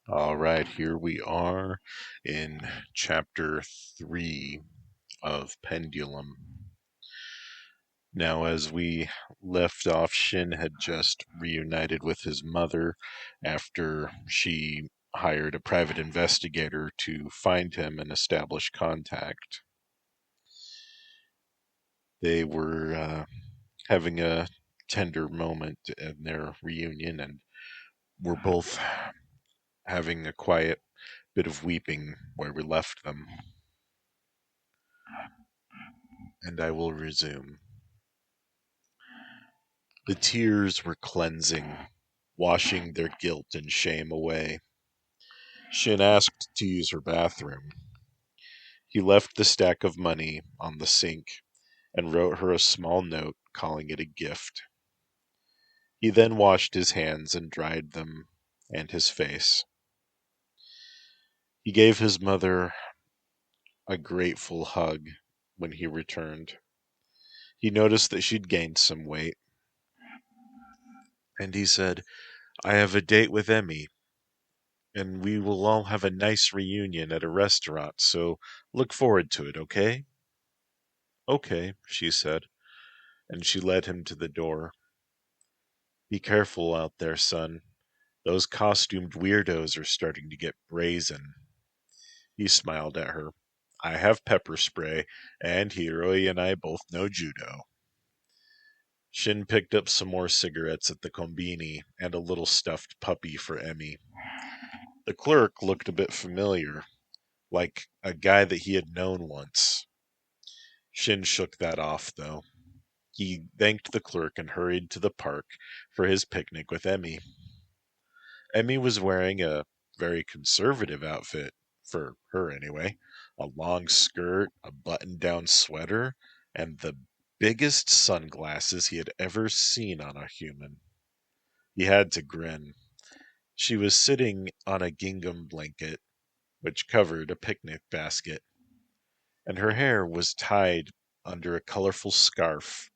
All right, here we are in chapter 3 of Pendulum. Now, as we left off, Shin had just reunited with his mother after she hired a private investigator to find him and establish contact. They were having a tender moment in their reunion and were both having a quiet bit of weeping where we left them. And I will resume. The tears were cleansing, washing their guilt and shame away. Shin asked to use her bathroom. He left the stack of money on the sink and wrote her a small note calling it a gift. He then washed his hands and dried them and his face. He gave his mother a grateful hug when he returned. He noticed that she'd gained some weight, and he said, "I have a date with Emi, and we will all have a nice reunion at a restaurant, so look forward to it, okay?" "Okay," she said, and she led him to the door. "Be careful out there, son. Those costumed weirdos are starting to get brazen." He smiled at her. "I have pepper spray, and Hiroi and I both know judo." Shin picked up some more cigarettes at the kombini and a little stuffed puppy for Emi. The clerk looked a bit familiar, like a guy that he had known once. Shin shook that off, though. He thanked the clerk and hurried to the park for his picnic with Emi. Emi was wearing a very conservative outfit, for her anyway. A long skirt, a button-down sweater, and the biggest sunglasses he had ever seen on a human. He had to grin. She was sitting on a gingham blanket, which covered a picnic basket, and her hair was tied under a colorful scarf.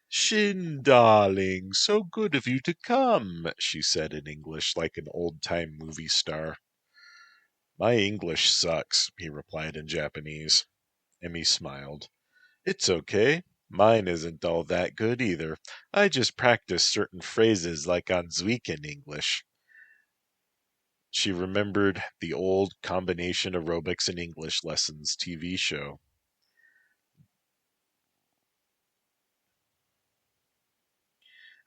"Shin, darling, so good of you to come," she said in English, like an old-time movie star. "My English sucks," he replied in Japanese. Emi smiled. "It's okay. Mine isn't all that good either. I just practice certain phrases like on Zwicken English." She remembered the old combination aerobics and English lessons TV show.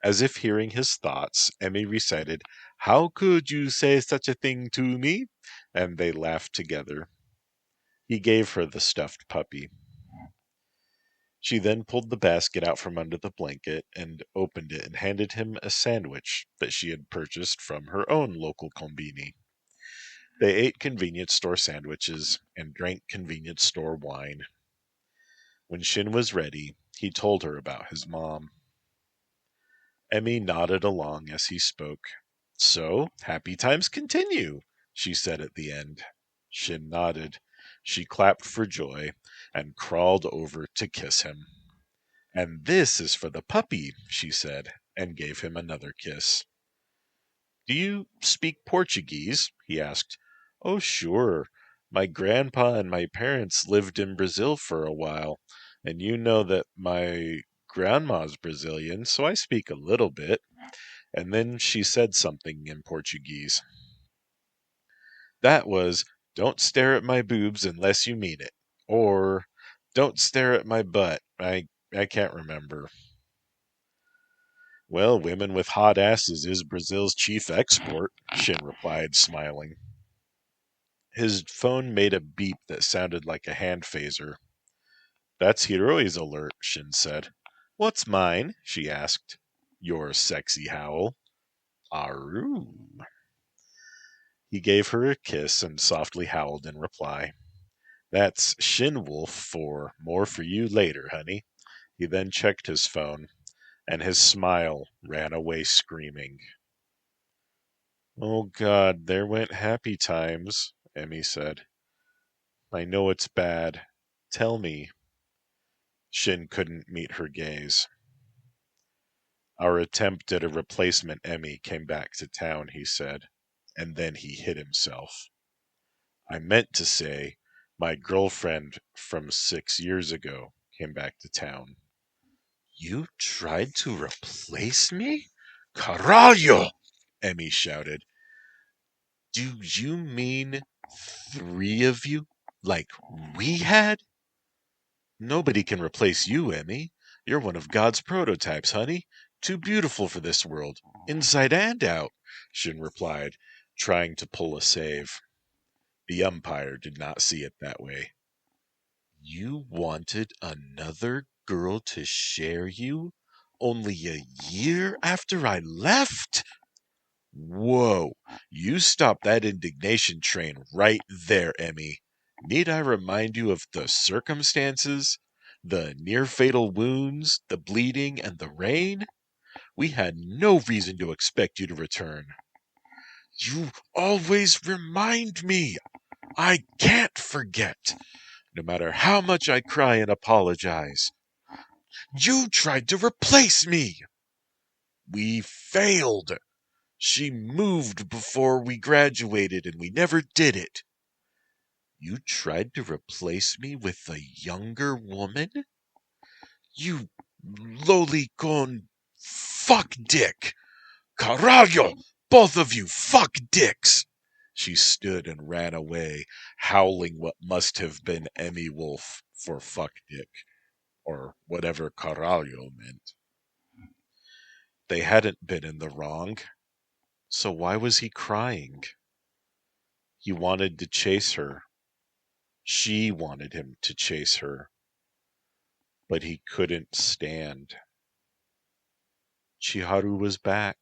As if hearing his thoughts, Emi recited, "How could you say such a thing to me?" And they laughed together. He gave her the stuffed puppy. She then pulled the basket out from under the blanket and opened it and handed him a sandwich that she had purchased from her own local kombini. They ate convenience store sandwiches and drank convenience store wine. When Shin was ready, he told her about his mom. Emi nodded along as he spoke. "So, happy times continue," she said at the end. Shin nodded. She clapped for joy and crawled over to kiss him. "And this is for the puppy," she said, and gave him another kiss. "Do you speak Portuguese?" he asked. "Oh, sure. My grandpa and my parents lived in Brazil for a while, and you know that my grandma's Brazilian, so I speak a little bit." And then she said something in Portuguese. That was, "Don't stare at my boobs unless you mean it," or "Don't stare at my butt." I can't remember. "Well, women with hot asses is Brazil's chief export," Shin replied, smiling. His phone made a beep that sounded like a hand phaser. "That's Hiroi's alert," Shin said. "What's mine?" she asked. "Your sexy howl." "Aru." He gave her a kiss and softly howled in reply. "That's Shin Wolf for more for you later, honey." He then checked his phone, and his smile ran away screaming. "Oh God, there went happy times," Emi said. "I know it's bad. Tell me." Shin couldn't meet her gaze. "Our attempt at a replacement Emi came back to town," he said. and then he hit himself. I meant to say, my girlfriend from 6 years ago came back to town. You tried to replace me? Caralho! Emi shouted. Do you mean 3 of you? Like we had? Nobody can replace you, Emi. You're one of God's prototypes, honey. Too beautiful for this world, inside and out, Shin replied, trying to pull a save. The umpire did not see it that way. You wanted another girl to share you? Only a year after I left? Whoa, you stop that indignation train right there, Emi. Need I remind you of the circumstances? The near-fatal wounds, the bleeding, and the rain? We had no reason to expect you to return. You always remind me. I can't forget, no matter how much I cry and apologize. You tried to replace me. We failed. She moved before we graduated and we never did it. You tried to replace me with a younger woman? You lowly con fuck dick! Caralho! Both of you fuck dicks! She stood and ran away, howling what must have been Emi Wolf for fuck dick, or whatever caralho meant. They hadn't been in the wrong, so why was he crying? He wanted to chase her. She wanted him to chase her, but he couldn't stand. Chiharu was back,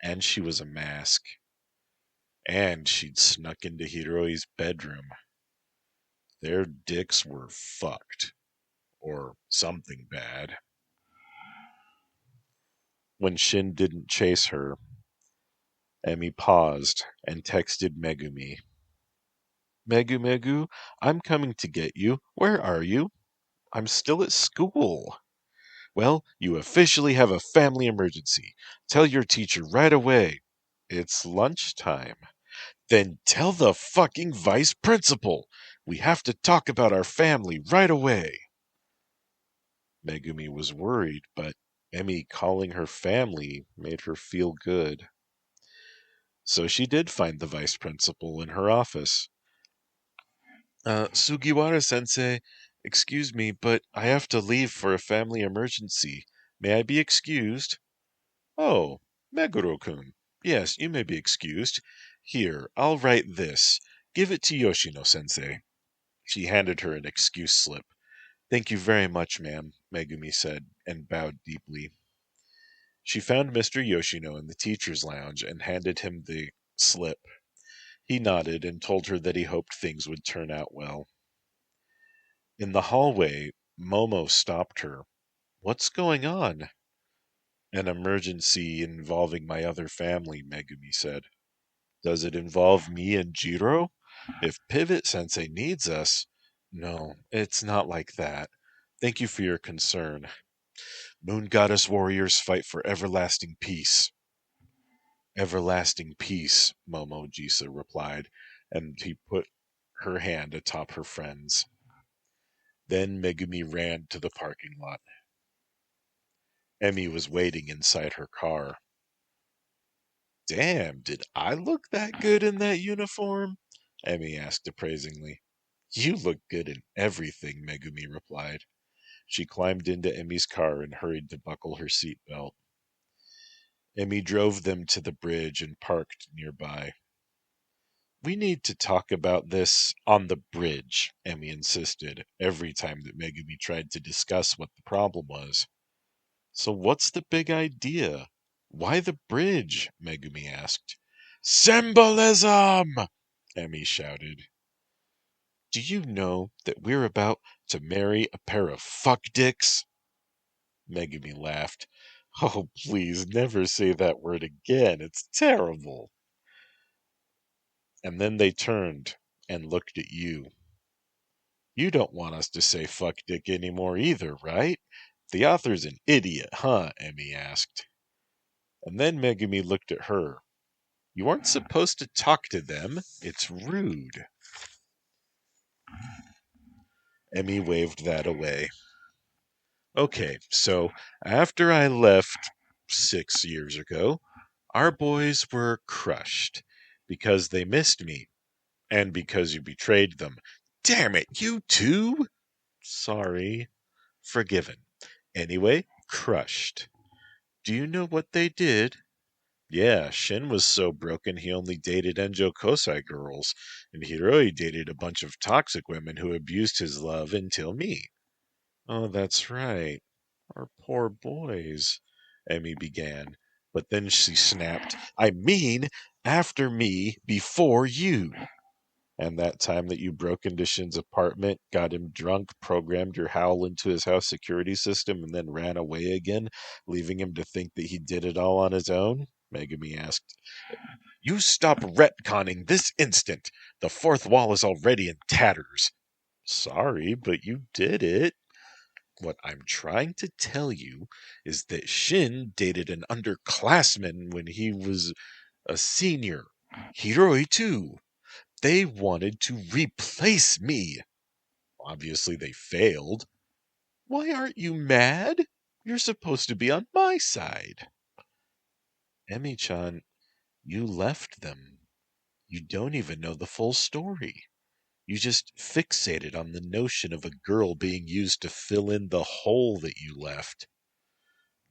and she was a mask, and she'd snuck into Hiroi's bedroom. Their dicks were fucked, or something bad. When Shin didn't chase her, Emi paused and texted Megumi. Megu, I'm coming to get you. Where are you? I'm still at school. Well, you officially have a family emergency. Tell your teacher right away. It's lunchtime. Then tell the fucking vice principal. We have to talk about our family right away. Megumi was worried, but Emi calling her family made her feel good. So she did find the vice principal in her office. Sugiwara-sensei, excuse me, but I have to leave for a family emergency. May I be excused? Oh, Meguro-kun. Yes, you may be excused. Here, I'll write this. Give it to Yoshino-sensei. She handed her an excuse slip. Thank you very much, ma'am, Megumi said, and bowed deeply. She found Mr. Yoshino in the teacher's lounge and handed him the slip. He nodded and told her that he hoped things would turn out well. In the hallway, Momo stopped her. What's going on? An emergency involving my other family, Megumi said. Does it involve me and Jiro? If Pivot Sensei needs us... No, it's not like that. Thank you for your concern. Moon Goddess warriors fight for everlasting peace. Everlasting peace, Momo Jisa replied, and he put her hand atop her friend's. Then Megumi ran to the parking lot. Emi was waiting inside her car. Damn, did I look that good in that uniform? Emi asked appraisingly. You look good in everything, Megumi replied. She climbed into Emi's car and hurried to buckle her seatbelt. Emi drove them to the bridge and parked nearby. We need to talk about this on the bridge, Emi insisted, every time that Megumi tried to discuss what the problem was. So what's the big idea? Why the bridge? Megumi asked. Symbolism! Emi shouted. Do you know that we're about to marry a pair of fuck dicks? Megumi laughed. Oh, please, never say that word again. It's terrible. And then they turned and looked at you. You don't want us to say fuck dick anymore either, right? The author's an idiot, huh? Emi asked. And then Megumi looked at her. You aren't supposed to talk to them. It's rude. Emi waved that away. Okay, so after I left 6 years ago, our boys were crushed because they missed me and because you betrayed them. Damn it, you too? Sorry. Forgiven. Anyway, crushed. Do you know what they did? Yeah, Shin was so broken he only dated Enjo Kosai girls, and Hiroi dated a bunch of toxic women who abused his love until me. Oh, that's right. Our poor boys, Emi began. But then she snapped, I mean, after me, before you. And that time that you broke into Shin's apartment, got him drunk, programmed your howl into his house security system, and then ran away again, leaving him to think that he did it all on his own? Megumi asked. You stop retconning this instant. The fourth wall is already in tatters. Sorry, but you did it. What I'm trying to tell you is that Shin dated an underclassman when he was a senior. Hiroi, too. They wanted to replace me. Obviously, they failed. Why aren't you mad? You're supposed to be on my side. Emi-chan, you left them. You don't even know the full story. You just fixated on the notion of a girl being used to fill in the hole that you left.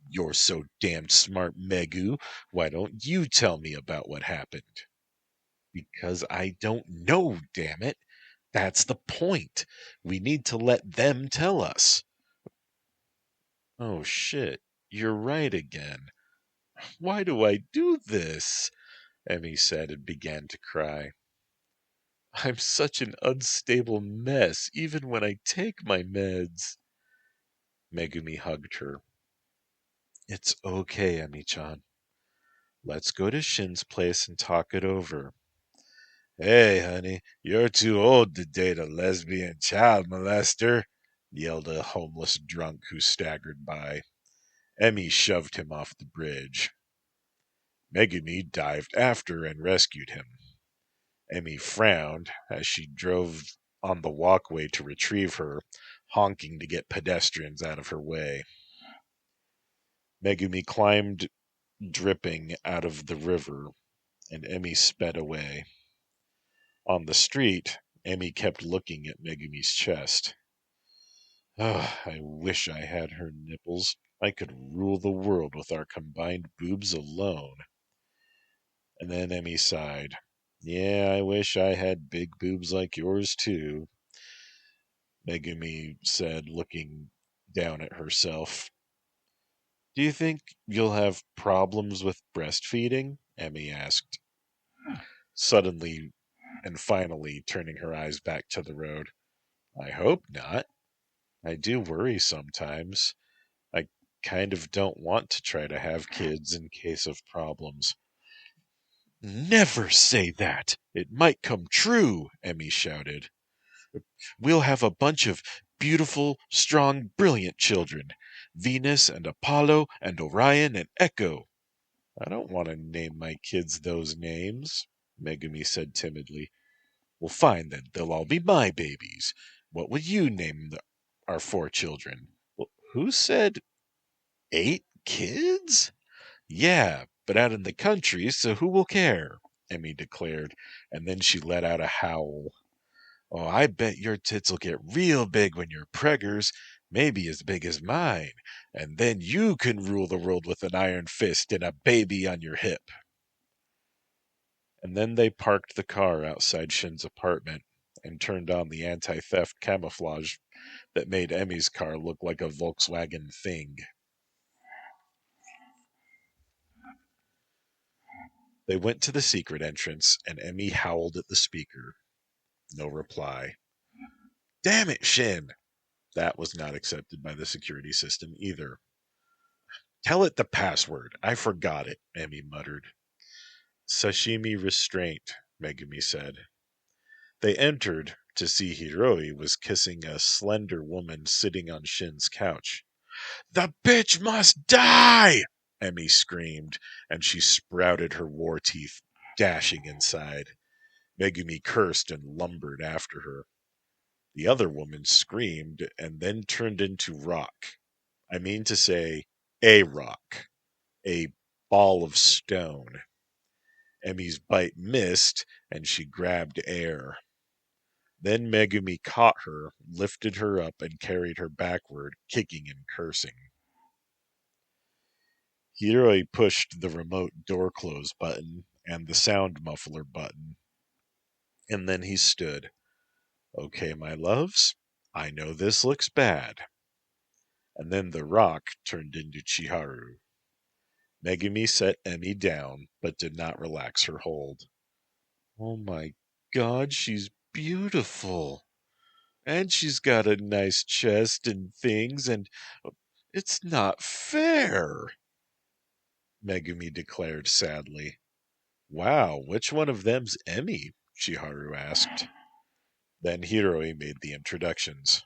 You're so damned smart, Megu. Why don't you tell me about what happened? Because I don't know, damn it. That's the point. We need to let them tell us. Oh shit, you're right again. Why do I do this? Emi said and began to cry. I'm such an unstable mess, even when I take my meds. Megumi hugged her. It's okay, Emi-chan. Let's go to Shin's place and talk it over. Hey, honey, you're too old to date a lesbian child molester, yelled a homeless drunk who staggered by. Emi shoved him off the bridge. Megumi dived after and rescued him. Emi frowned as she drove on the walkway to retrieve her, honking to get pedestrians out of her way. Megumi climbed, dripping, out of the river, and Emi sped away. On the street, Emi kept looking at Megumi's chest. Oh, I wish I had her nipples. I could rule the world with our combined boobs alone. And then Emi sighed. Yeah, I wish I had big boobs like yours, too. Megumi said, looking down at herself. Do you think you'll have problems with breastfeeding? Emi asked, suddenly and finally turning her eyes back to the road. I hope not. I do worry sometimes. I kind of don't want to try to have kids in case of problems. Never say that! It might come true, Emi shouted. We'll have a bunch of beautiful, strong, brilliant children. Venus and Apollo and Orion and Echo. I don't want to name my kids those names, Megumi said timidly. Well, fine then. They'll all be my babies. What would you name our 4 children? Well, who said 8 kids? Yeah, but out in the country, so who will care? Emi declared, and then she let out a howl. Oh, I bet your tits'll get real big when you're preggers, maybe as big as mine, and then you can rule the world with an iron fist and a baby on your hip. And then they parked the car outside Shin's apartment and turned on the anti-theft camouflage that made Emi's car look like a Volkswagen Thing. They went to the secret entrance, and Emi howled at the speaker. No reply. Damn it, Shin! That was not accepted by the security system either. Tell it the password. I forgot it, Emi muttered. Sashimi restraint, Megumi said. They entered to see Hiroi was kissing a slender woman sitting on Shin's couch. The bitch must die! Emi screamed, and she sprouted her war teeth. dashing inside. Megumi cursed and lumbered after her. The other woman screamed and then turned into rock. I mean to say, a rock. A ball of stone. Emi's bite missed, and she grabbed air. Then Megumi caught her, lifted her up, and carried her backward, kicking and cursing. Hiroi pushed the remote door close button and the sound muffler button, and then he stood. Okay, my loves, I know this looks bad. And then the rock turned into Chiharu. Megumi set Emi down, but did not relax her hold. Oh my god, she's beautiful. And she's got a nice chest and things, and it's not fair, Megumi declared sadly. Wow, which one of them's Emi? Chiharu asked. Then Hiroi made the introductions.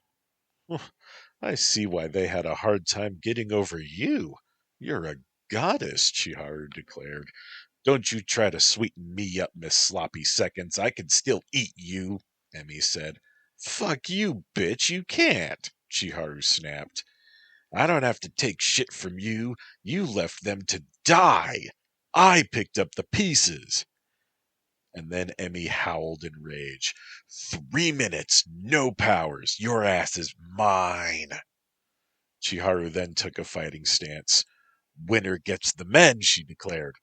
I see why they had a hard time getting over you. You're a goddess, Chiharu declared. Don't you try to sweeten me up, Miss Sloppy Seconds. I can still eat you, Emi said. Fuck you, bitch, you can't, Chiharu snapped. I don't have to take shit from you. You left them to die. I picked up the pieces. And then Emi howled in rage. 3 minutes, no powers. Your ass is mine. Chiharu then took a fighting stance. Winner gets the men, she declared.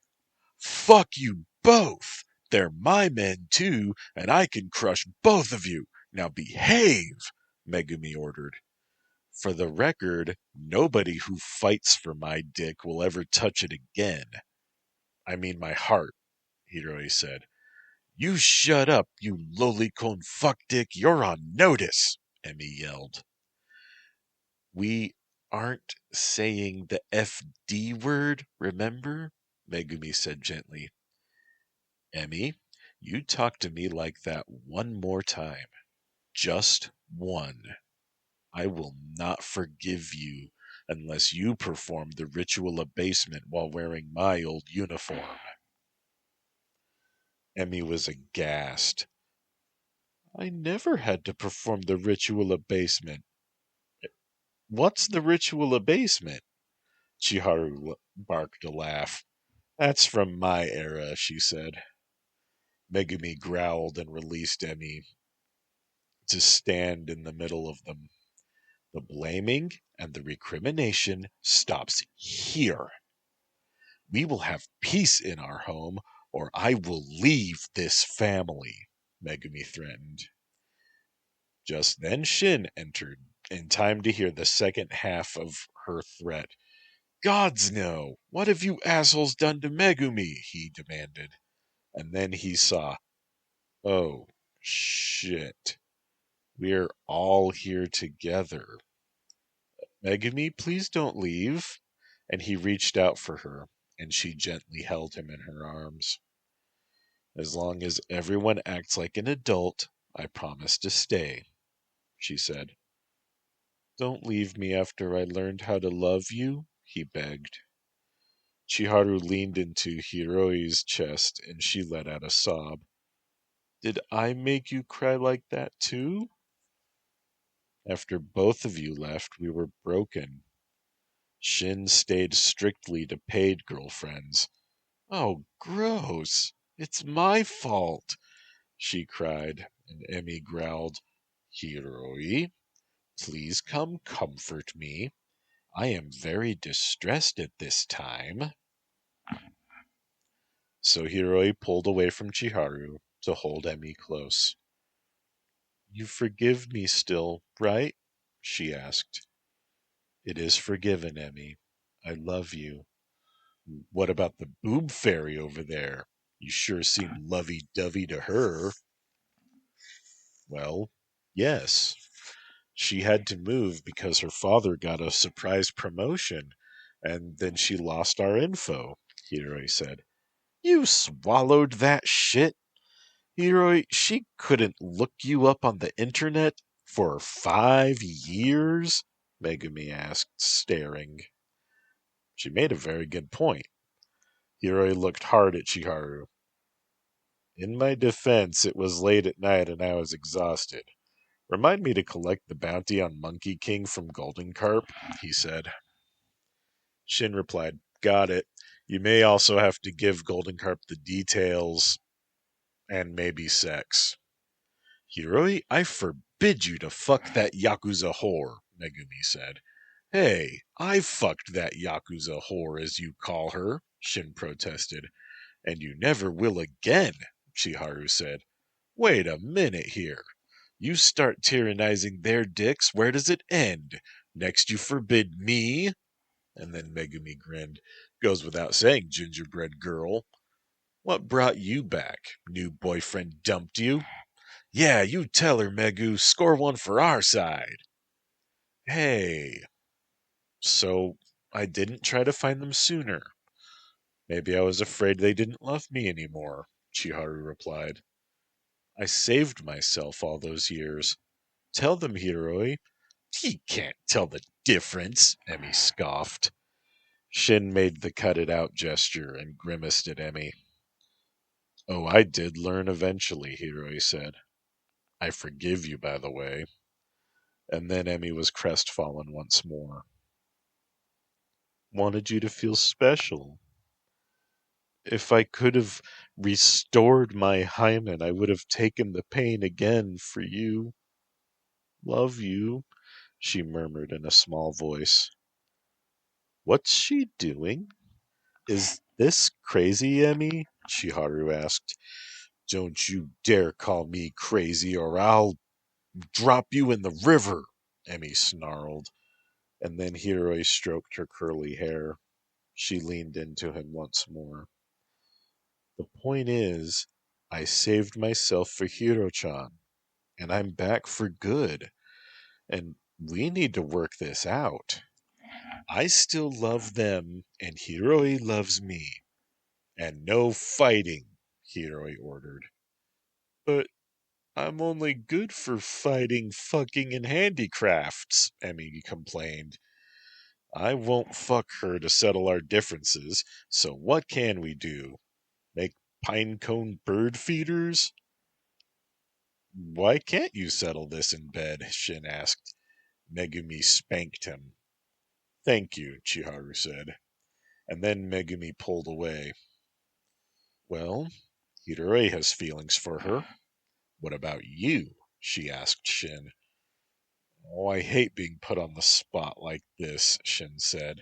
Fuck you both. They're my men too, and I can crush both of you. Now behave, Megumi ordered. For the record, nobody who fights for my dick will ever touch it again. I mean my heart, Hiroi said. You shut up, you lolicon fuck dick. You're on notice, Emi yelled. We aren't saying the FD word, remember? Megumi said gently. Emi, you talk to me like that one more time. Just one. I will not forgive you unless you perform the ritual abasement while wearing my old uniform. Emi was aghast. I never had to perform the ritual abasement. What's the ritual abasement? Chiharu barked a laugh. That's from my era, she said. Megumi growled and released Emi to stand in the middle of them. The blaming and the recrimination stops here. We will have peace in our home, or I will leave this family, Megumi threatened. Just then Shin entered, in time to hear the second half of her threat. Gods no! What have you assholes done to Megumi? He demanded. And then he saw, oh, shit. We're all here together. Megumi, please don't leave. And he reached out for her, and she gently held him in her arms. As long as everyone acts like an adult, I promise to stay, she said. Don't leave me after I learned how to love you, he begged. Chiharu leaned into Hiroi's chest, and she let out a sob. Did I make you cry like that too? After both of you left, we were broken. Shin stayed strictly to paid girlfriends. Oh, gross. It's my fault, she cried, and Emi growled, Hiroi, please come comfort me. I am very distressed at this time. So Hiroi pulled away from Chiharu to hold Emi close. You forgive me still, right? She asked. It is forgiven, Emi. I love you. What about the boob fairy over there? You sure seem lovey-dovey to her. Well, yes. She had to move because her father got a surprise promotion, and then she lost our info, Hiroi said. You swallowed that shit? Hiroi, she couldn't look you up on the internet for 5 years? Megumi asked, staring. She made a very good point. Hiroi looked hard at Chiharu. In my defense, it was late at night and I was exhausted. Remind me to collect the bounty on Monkey King from Golden Carp, he said. Shin replied, Got it. You may also have to give Golden Carp the details and maybe sex. Hiroi, I forbid you to fuck that Yakuza whore, Megumi said. Hey, I fucked that Yakuza whore, as you call her, Shin protested. And you never will again, Chiharu said. Wait a minute here. You start tyrannizing their dicks, where does it end? Next you forbid me? And then Megumi grinned. Goes without saying, gingerbread girl. What brought you back? New boyfriend dumped you? Yeah, you tell her, Megu. Score one for our side. Hey. So, I didn't try to find them sooner. Maybe I was afraid they didn't love me anymore, Chiharu replied. I saved myself all those years. Tell them, Hiroi. He can't tell the difference, Emi scoffed. Shin made the cut-it-out gesture and grimaced at Emi. Oh, I did learn eventually, Hiroi said. I forgive you, by the way. And then Emi was crestfallen once more. Wanted you to feel special. If I could have restored my hymen, I would have taken the pain again for you. Love you, she murmured in a small voice. What's she doing? Is this crazy, Emi? Chiharu asked. Don't you dare call me crazy or I'll drop you in the river, Emi snarled. And then Hiroi stroked her curly hair. She leaned into him once more. The point is, I saved myself for Hiro-chan, and I'm back for good. And we need to work this out. I still love them, and Hiroi loves me. And no fighting, Hiroi ordered. But I'm only good for fighting, fucking, and handicrafts, Emi complained. I won't fuck her to settle our differences, so what can we do? Make pinecone bird feeders? Why can't you settle this in bed? Shin asked. Megumi spanked him. Thank you, Chiharu said. And then Megumi pulled away. Well, Hiroi has feelings for her. What about you? She asked Shin. Oh, I hate being put on the spot like this, Shin said,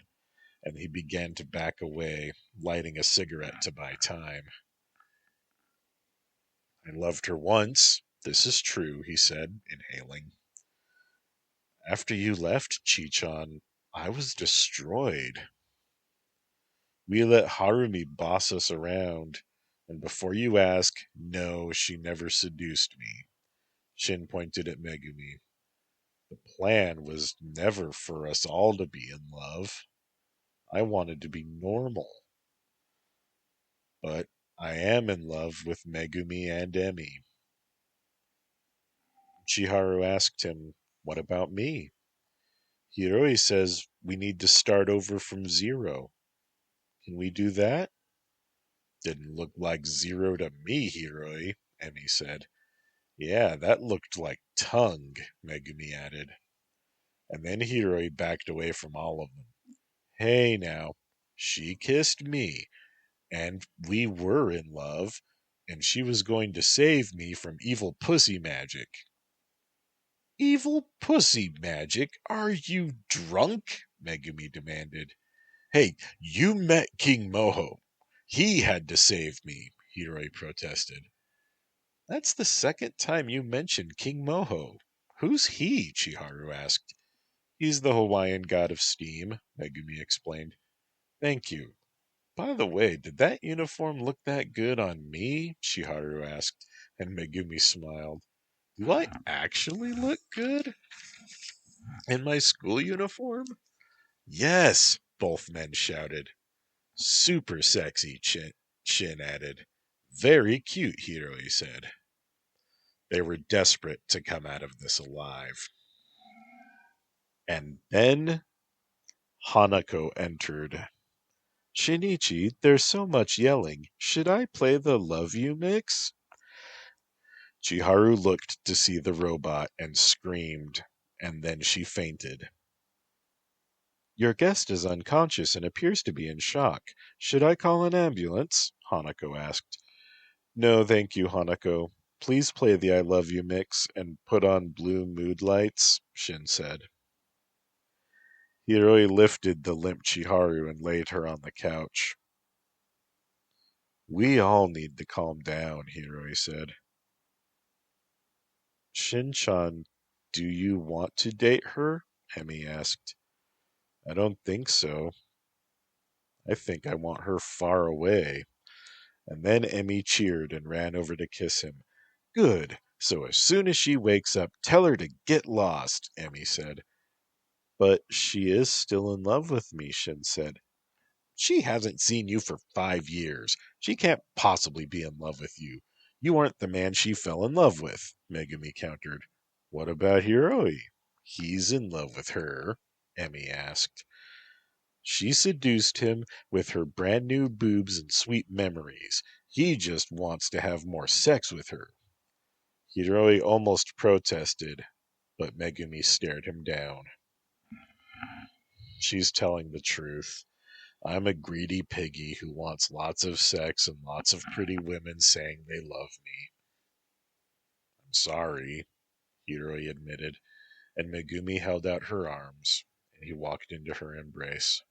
and he began to back away, lighting a cigarette to buy time. I loved her once. This is true, he said, inhaling. After you left, Chi-chan, I was destroyed. We let Harumi boss us around, and before you ask, no, she never seduced me. Shin pointed at Megumi. The plan was never for us all to be in love. I wanted to be normal. But I am in love with Megumi and Emi. Chiharu asked him, What about me? Hiroi says we need to start over from zero. Can we do that? Didn't look like zero to me, Hiroi, Emi said. Yeah, that looked like tongue, Megumi added. And then Hiroi backed away from all of them. Hey now, she kissed me, and we were in love, and she was going to save me from evil pussy magic. Evil pussy magic? Are you drunk? Megumi demanded. Hey, you met King Moho. He had to save me, Hiroi protested. That's the second time you mentioned King Moho. Who's he? Chiharu asked. He's the Hawaiian god of steam, Megumi explained. Thank you. By the way, did that uniform look that good on me? Chiharu asked, and Megumi smiled. Do I actually look good in my school uniform? Yes, both men shouted. Super sexy, Shin added. Very cute, Hiroi said. They were desperate to come out of this alive. And then Hanako entered. Shinichi, there's so much yelling. Should I play the Love You mix? Chiharu looked to see the robot and screamed, and then she fainted. Your guest is unconscious and appears to be in shock. Should I call an ambulance? Hanako asked. No, thank you, Hanako. Please play the I Love You mix and put on blue mood lights, Shin said. Hiroi lifted the limp Chiharu and laid her on the couch. We all need to calm down, Hiroi said. Shin-chan, do you want to date her? Emi asked. I don't think so. I think I want her far away. And then Emi cheered and ran over to kiss him. Good. So as soon as she wakes up, tell her to get lost, Emi said. But she is still in love with me, Shin said. She hasn't seen you for 5 years. She can't possibly be in love with you. You aren't the man she fell in love with, Megumi countered. What about Hiroi? He's in love with her, Emi asked. She seduced him with her brand new boobs and sweet memories. He just wants to have more sex with her. Hiroi almost protested, but Megumi stared him down. She's telling the truth. I'm a greedy piggy who wants lots of sex and lots of pretty women saying they love me. I'm sorry, Hiroi admitted, and Megumi held out her arms, and he walked into her embrace.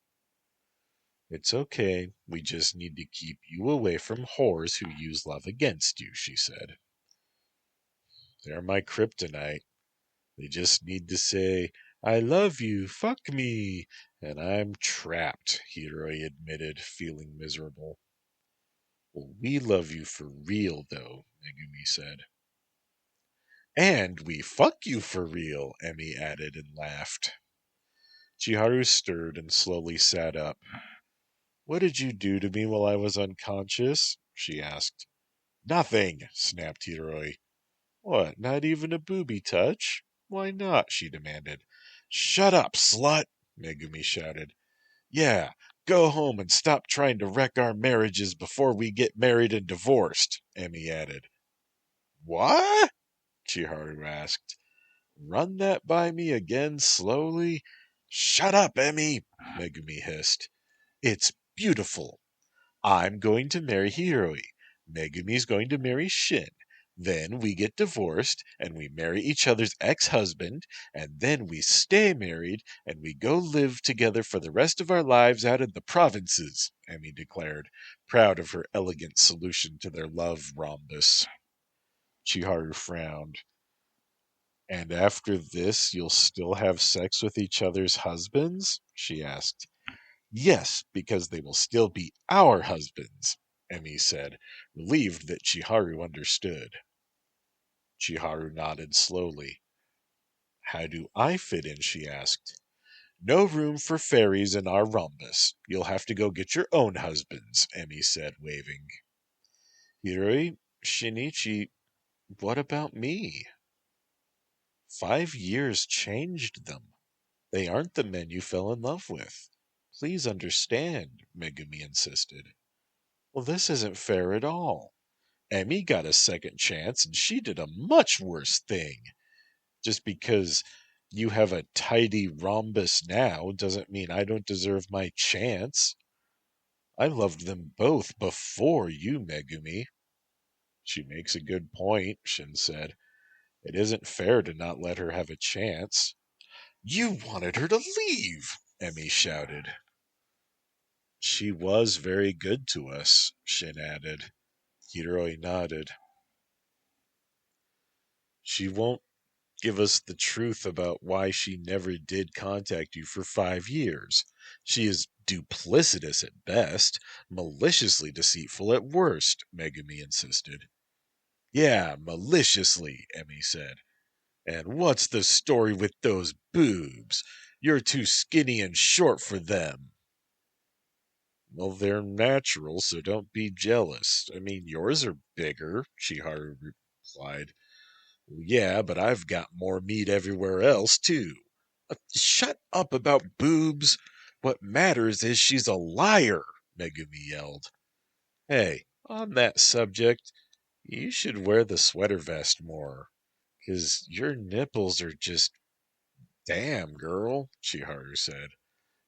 It's okay, we just need to keep you away from whores who use love against you, she said. They're my kryptonite. They just need to say, I love you, fuck me, and I'm trapped, Hiroi admitted, feeling miserable. Well, we love you for real, though, Megumi said. And we fuck you for real, Emi added and laughed. Chiharu stirred and slowly sat up. What did you do to me while I was unconscious? She asked. Nothing, snapped Hiroi. What, not even a booby touch? Why not? She demanded. Shut up, slut, Megumi shouted. Yeah, go home and stop trying to wreck our marriages before we get married and divorced, Emi added. What? Chiharu asked. Run that by me again slowly? Shut up, Emi, Megumi hissed. It's beautiful. I'm going to marry Hiroi. Megumi's going to marry Shin. Then we get divorced, and we marry each other's ex-husband, and then we stay married, and we go live together for the rest of our lives out in the provinces, Emi declared, proud of her elegant solution to their love rhombus. Chiharu frowned. And after this, you'll still have sex with each other's husbands? She asked. Yes, because they will still be our husbands, Emi said, relieved that Chiharu understood. Chiharu nodded slowly. How do I fit in? She asked. No room for fairies in our rhombus. You'll have to go get your own husbands, Emi said, waving. Hiroi, Shinichi, what about me? 5 years changed them. They aren't the men you fell in love with. Please understand, Megumi insisted. Well, this isn't fair at all. Emi got a second chance, and she did a much worse thing. Just because you have a tidy rhombus now doesn't mean I don't deserve my chance. I loved them both before you, Megumi. She makes a good point, Shin said. It isn't fair to not let her have a chance. You wanted her to leave, Emi shouted. She was very good to us, Shin added. Hiroi nodded. She won't give us the truth about why she never did contact you for 5 years. She is duplicitous at best, maliciously deceitful at worst, Megumi insisted. Yeah, maliciously, Emi said. And what's the story with those boobs? You're too skinny and short for them. Well, they're natural, so don't be jealous. I mean, yours are bigger, Chiharu replied. Well, yeah, but I've got more meat everywhere else, too. Shut up about boobs. What matters is she's a liar, Megumi yelled. Hey, on that subject, You should wear the sweater vest more, 'cause your nipples are just damn, girl, Chiharu said.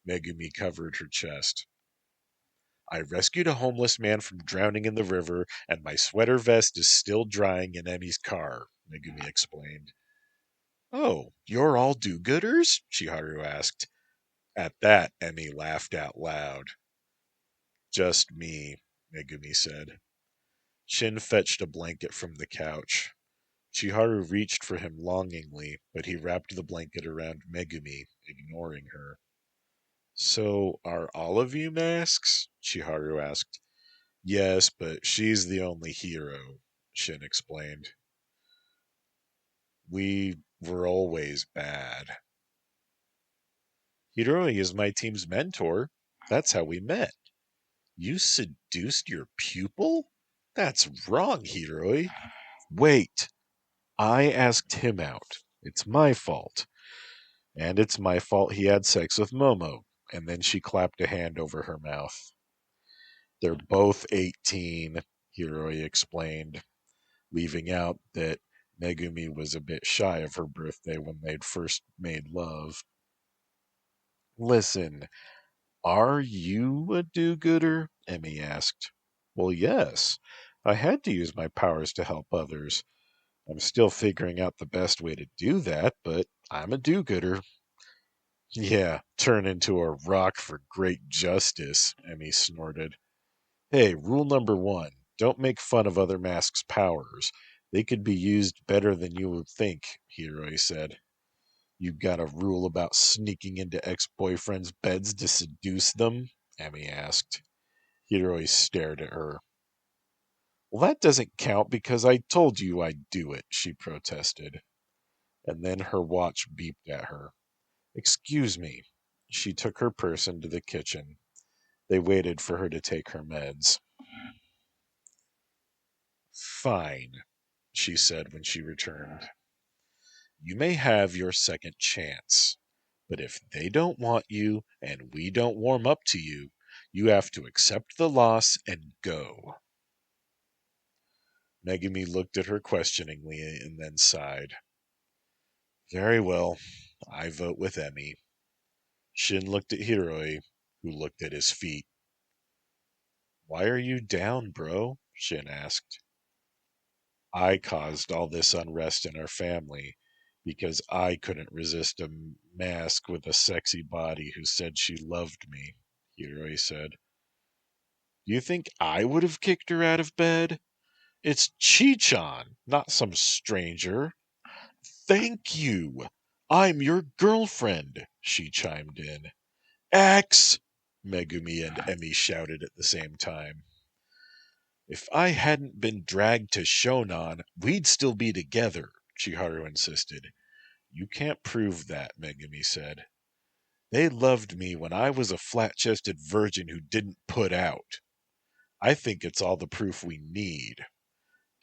Megumi covered her chest. I rescued a homeless man from drowning in the river, and my sweater vest is still drying in Emi's car, Megumi explained. Oh, you're all do-gooders? Chiharu asked. At that, Emi laughed out loud. Just me, Megumi said. Shin fetched a blanket from the couch. Chiharu reached for him longingly, but he wrapped the blanket around Megumi, ignoring her. So, are all of you masks? Chiharu asked. Yes, but she's the only hero, Shin explained. We were always bad. Hiroi is my team's mentor. That's how we met. You seduced your pupil? That's wrong, Hiroi. Wait. I asked him out. It's my fault. And it's my fault he had sex with Momo. And then she clapped a hand over her mouth. They're both 18, Hiroi explained, leaving out that Megumi was a bit shy of her birthday when they'd first made love. Listen, are you a do-gooder? Emi asked. Well, yes. I had to use my powers to help others. I'm still figuring out the best way to do that, but I'm a do-gooder. Yeah, turn into a rock for great justice, Emi snorted. Hey, rule number 1. Don't make fun of other masks' powers. They could be used better than you would think, Hiroi said. You got a rule about sneaking into ex-boyfriends' beds to seduce them? Emi asked. Hiroi stared at her. Well, that doesn't count because I told you I'd do it, she protested. And then her watch beeped at her. Excuse me. She took her purse into the kitchen. They waited for her to take her meds. Fine, she said when she returned. You may have your second chance, but if they don't want you and we don't warm up to you, you have to accept the loss and go. Megumi looked at her questioningly and then sighed. Very well, I vote with Emi. Shin looked at Hiroi, who looked at his feet. Why are you down, bro? Shin asked. I caused all this unrest in our family because I couldn't resist a mask with a sexy body who said she loved me, Hiroi said. Do you think I would have kicked her out of bed? It's Chi-chan, not some stranger. Thank you. I'm your girlfriend, she chimed in. X! Megumi and Emi shouted at the same time. If I hadn't been dragged to Shonan, we'd still be together, Chiharu insisted. You can't prove that, Megumi said. They loved me when I was a flat-chested virgin who didn't put out. I think it's all the proof we need.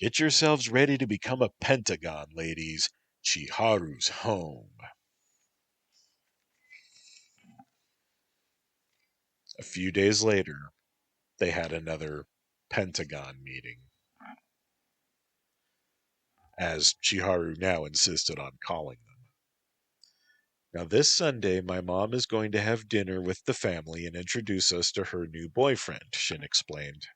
Get yourselves ready to become a pentagon, ladies. Chiharu's home. A few days later, they had another pentagon meeting, as Chiharu now insisted on calling them. Now, this Sunday, my mom is going to have dinner with the family and introduce us to her new boyfriend, Shin explained.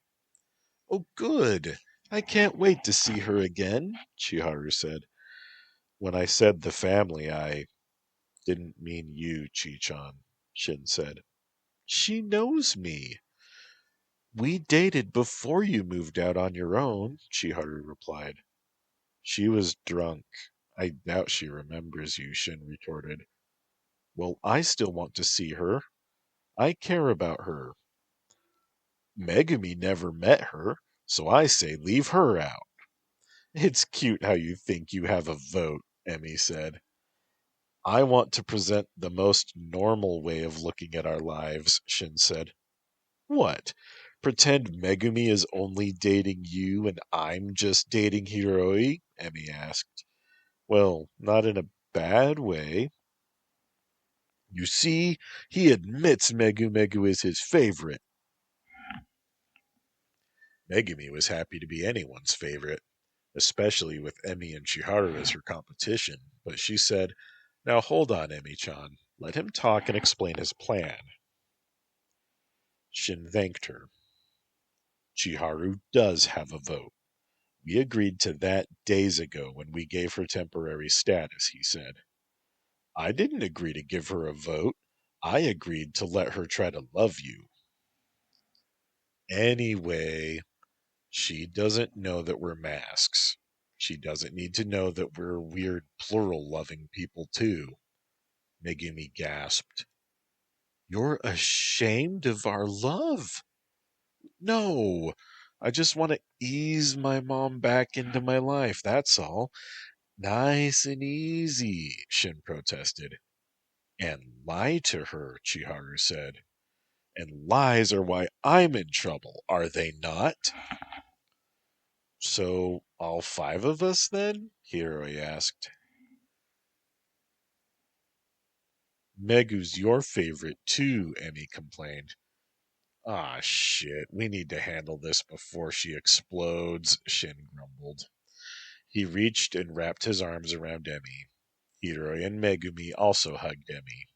Oh, good. I can't wait to see her again, Chiharu said. When I said the family, I didn't mean you, Chi-chan, Shin said. She knows me. We dated before you moved out on your own, Chiharu replied. She was drunk. I doubt she remembers you, Shin retorted. Well, I still want to see her. I care about her. Megumi never met her, so I say leave her out. It's cute how you think you have a vote, Emi said. I want to present the most normal way of looking at our lives, Shin said. What? Pretend Megumi is only dating you and I'm just dating Hiroi? Emi asked. Well, not in a bad way. You see, he admits Megumi is his favorite. Megumi was happy to be anyone's favorite. especially with Emi and Chiharu as her competition, but she said, "Now hold on, Emi-chan. Let him talk and explain his plan." Shin thanked her. "Chiharu does have a vote. We agreed to that days ago when we gave her temporary status," he said. "I didn't agree to give her a vote. I agreed to let her try to love you. Anyway, she doesn't know that we're masks. She doesn't need to know that we're weird plural loving people too." Megumi gasped. "You're ashamed of our love?" "No, I just want to ease my mom back into my life, that's all." "Nice and easy," Shin protested. "And lie to her," Chiharu said. "And lies are why I'm in trouble, are they not?" "So, all five of us then?" Hiroi asked. "Megu's your favorite too," Emi complained. "Ah, shit, we need to handle this before she explodes," Shin grumbled. He reached and wrapped his arms around Emi. Hiroi and Megumi also hugged Emi.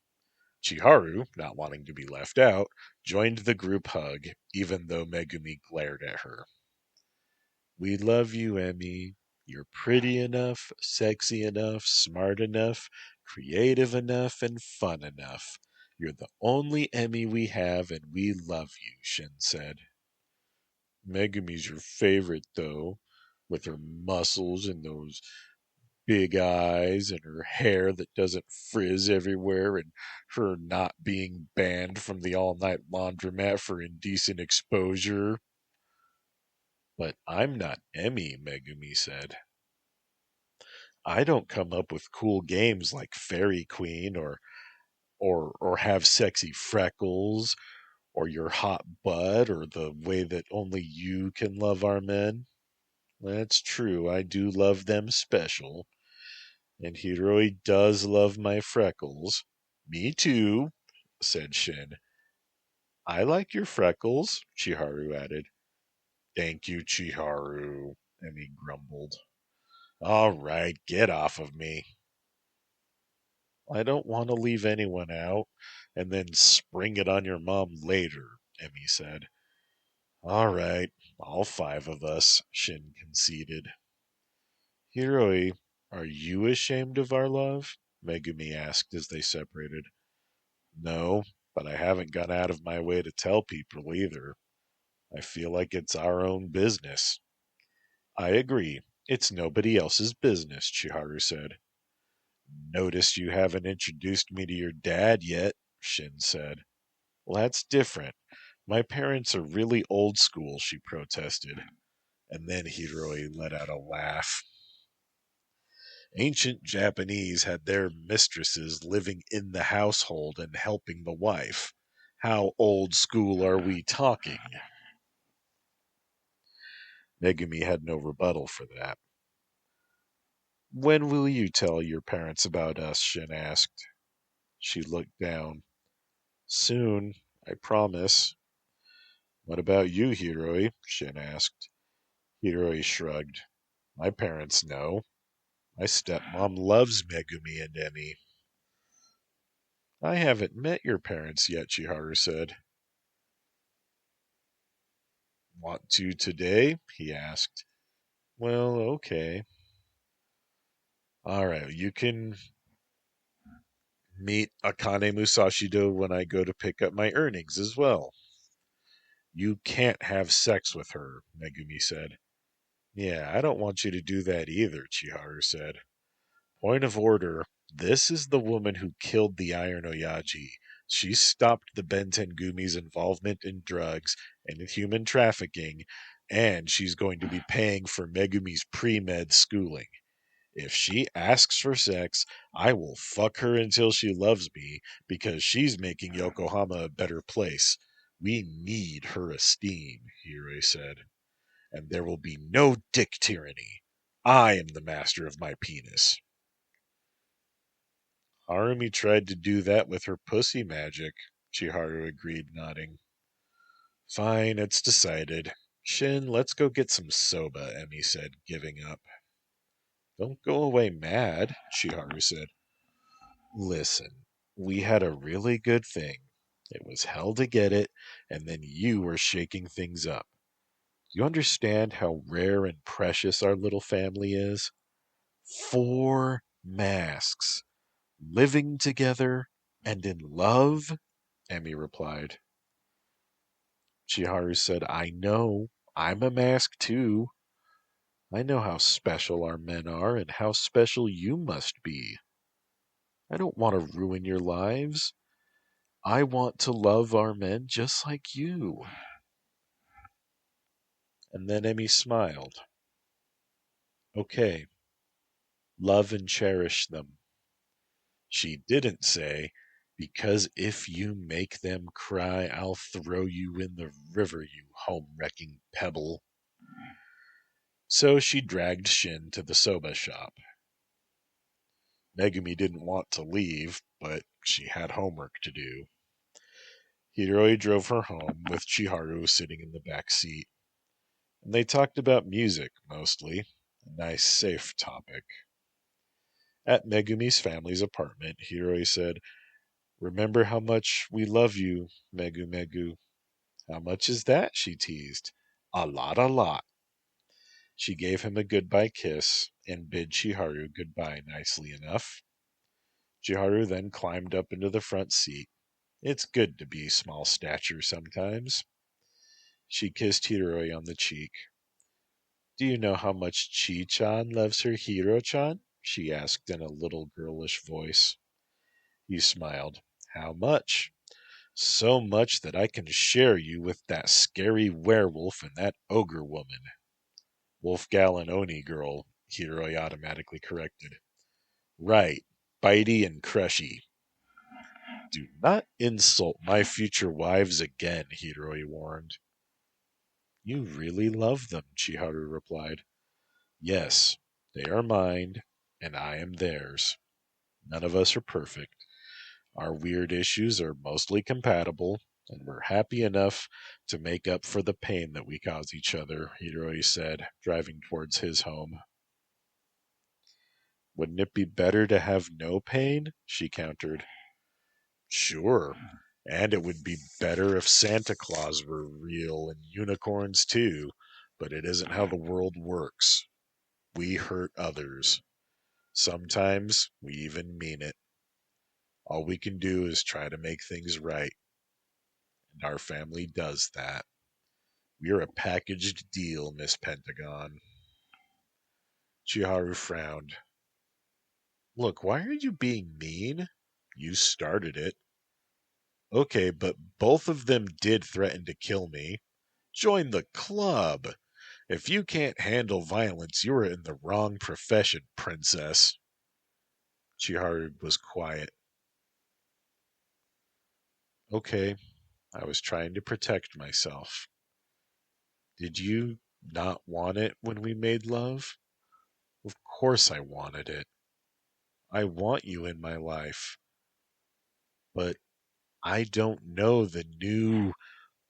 Chiharu, not wanting to be left out, joined the group hug, even though Megumi glared at her. "We love you, Emi. You're pretty enough, sexy enough, smart enough, creative enough, and fun enough. You're the only Emi we have, and we love you," Shin said. "Megumi's your favorite, though, with her muscles and those big eyes and her hair that doesn't frizz everywhere and her not being banned from the all-night laundromat for indecent exposure." "But I'm not Emi," Megumi said. "I don't come up with cool games like Fairy Queen or have sexy freckles or your hot butt or the way that only you can love our men. That's true, I do love them special. And Hiroi does love my freckles." "Me too," said Shin. "I like your freckles," Chiharu added. "Thank you, Chiharu," Emi grumbled. "All right, get off of me." "I don't want to leave anyone out and then spring it on your mom later," Emi said. "All right, all five of us," Shin conceded. "Hiroi, are you ashamed of our love?" Megumi asked as they separated. "No, but I haven't gone out of my way to tell people either. I feel like it's our own business." "I agree. It's nobody else's business," Chiharu said. "Noticed you haven't introduced me to your dad yet," Shin said. "Well, that's different. My parents are really old school," she protested. And then Hiroi let out a laugh. "Ancient Japanese had their mistresses living in the household and helping the wife. How old school are we talking?" Megumi had no rebuttal for that. "When will you tell your parents about us?" Shin asked. She looked down. "Soon, I promise." "What about you, Hiroi?" Shin asked. Hiroi shrugged. "My parents know. My stepmom loves Megumi and Emi." "I haven't met your parents yet," Chiharu said. "Want to today?" he asked. "Well, okay. All right, you can meet Akane Musashido when I go to pick up my earnings as well." "You can't have sex with her," Megumi said. "Yeah, I don't want you to do that either," Chiharu said. "Point of order. This is the woman who killed the Iron Oyaji. She stopped the Bentengumi's involvement in drugs and in human trafficking, and she's going to be paying for Megumi's pre-med schooling. If she asks for sex, I will fuck her until she loves me because she's making Yokohama a better place. We need her esteem," Hiroi said. "And there will be no dick tyranny. I am the master of my penis." "Harumi tried to do that with her pussy magic," Chiharu agreed, nodding. "Fine, it's decided." Shin, let's go get some soba, Emi said, giving up. Don't go away mad, Chiharu said. Listen, we had a really good thing. It was hell to get it, and then you were shaking things up. Do you understand how rare and precious our little family is? 4 masks, living together and in love, Emi replied. Chiharu said, I know. I'm a mask too. I know how special our men are and how special you must be. I don't want to ruin your lives. I want to love our men just like you. And then Emi smiled. Okay, love and cherish them. She didn't say, because if you make them cry, I'll throw you in the river, you home-wrecking pebble. So she dragged Shin to the soba shop. Megumi didn't want to leave, but she had homework to do. Hiroi drove her home, with Chiharu sitting in the back seat. And they talked about music, mostly. A nice, safe topic. At Megumi's family's apartment, Hiroi said, Remember how much we love you, Megu Megu. How much is that? She teased. A lot, a lot. She gave him a goodbye kiss and bid Chiharu goodbye nicely enough. Chiharu then climbed up into the front seat. It's good to be small stature sometimes. She kissed Hiroi on the cheek. Do you know how much Chi-chan loves her Hiro-chan? She asked in a little girlish voice. He smiled. How much? So much that I can share you with that scary werewolf and that ogre woman. Wolfgal and Oni girl, Hiroi automatically corrected. Right, bitey and crushy. Do not insult my future wives again, Hiroi warned. You really love them, Chiharu replied. Yes, they are mine, and I am theirs. None of us are perfect. Our weird issues are mostly compatible, and we're happy enough to make up for the pain that we cause each other, Hiroi said, driving towards his home. Wouldn't it be better to have no pain? She countered. Sure, and it would be better if Santa Claus were real and unicorns too, but it isn't how the world works. We hurt others. Sometimes we even mean it. All we can do is try to make things right, and our family does that. We're a packaged deal, Miss Pentagon. Chiharu frowned. Look, why are you being mean? You started it. Okay, but both of them did threaten to kill me. Join the club. If you can't handle violence, you're in the wrong profession, princess. Chiharu was quiet. Okay, I was trying to protect myself. Did you not want it when we made love? Of course I wanted it. I want you in my life. But I don't know the new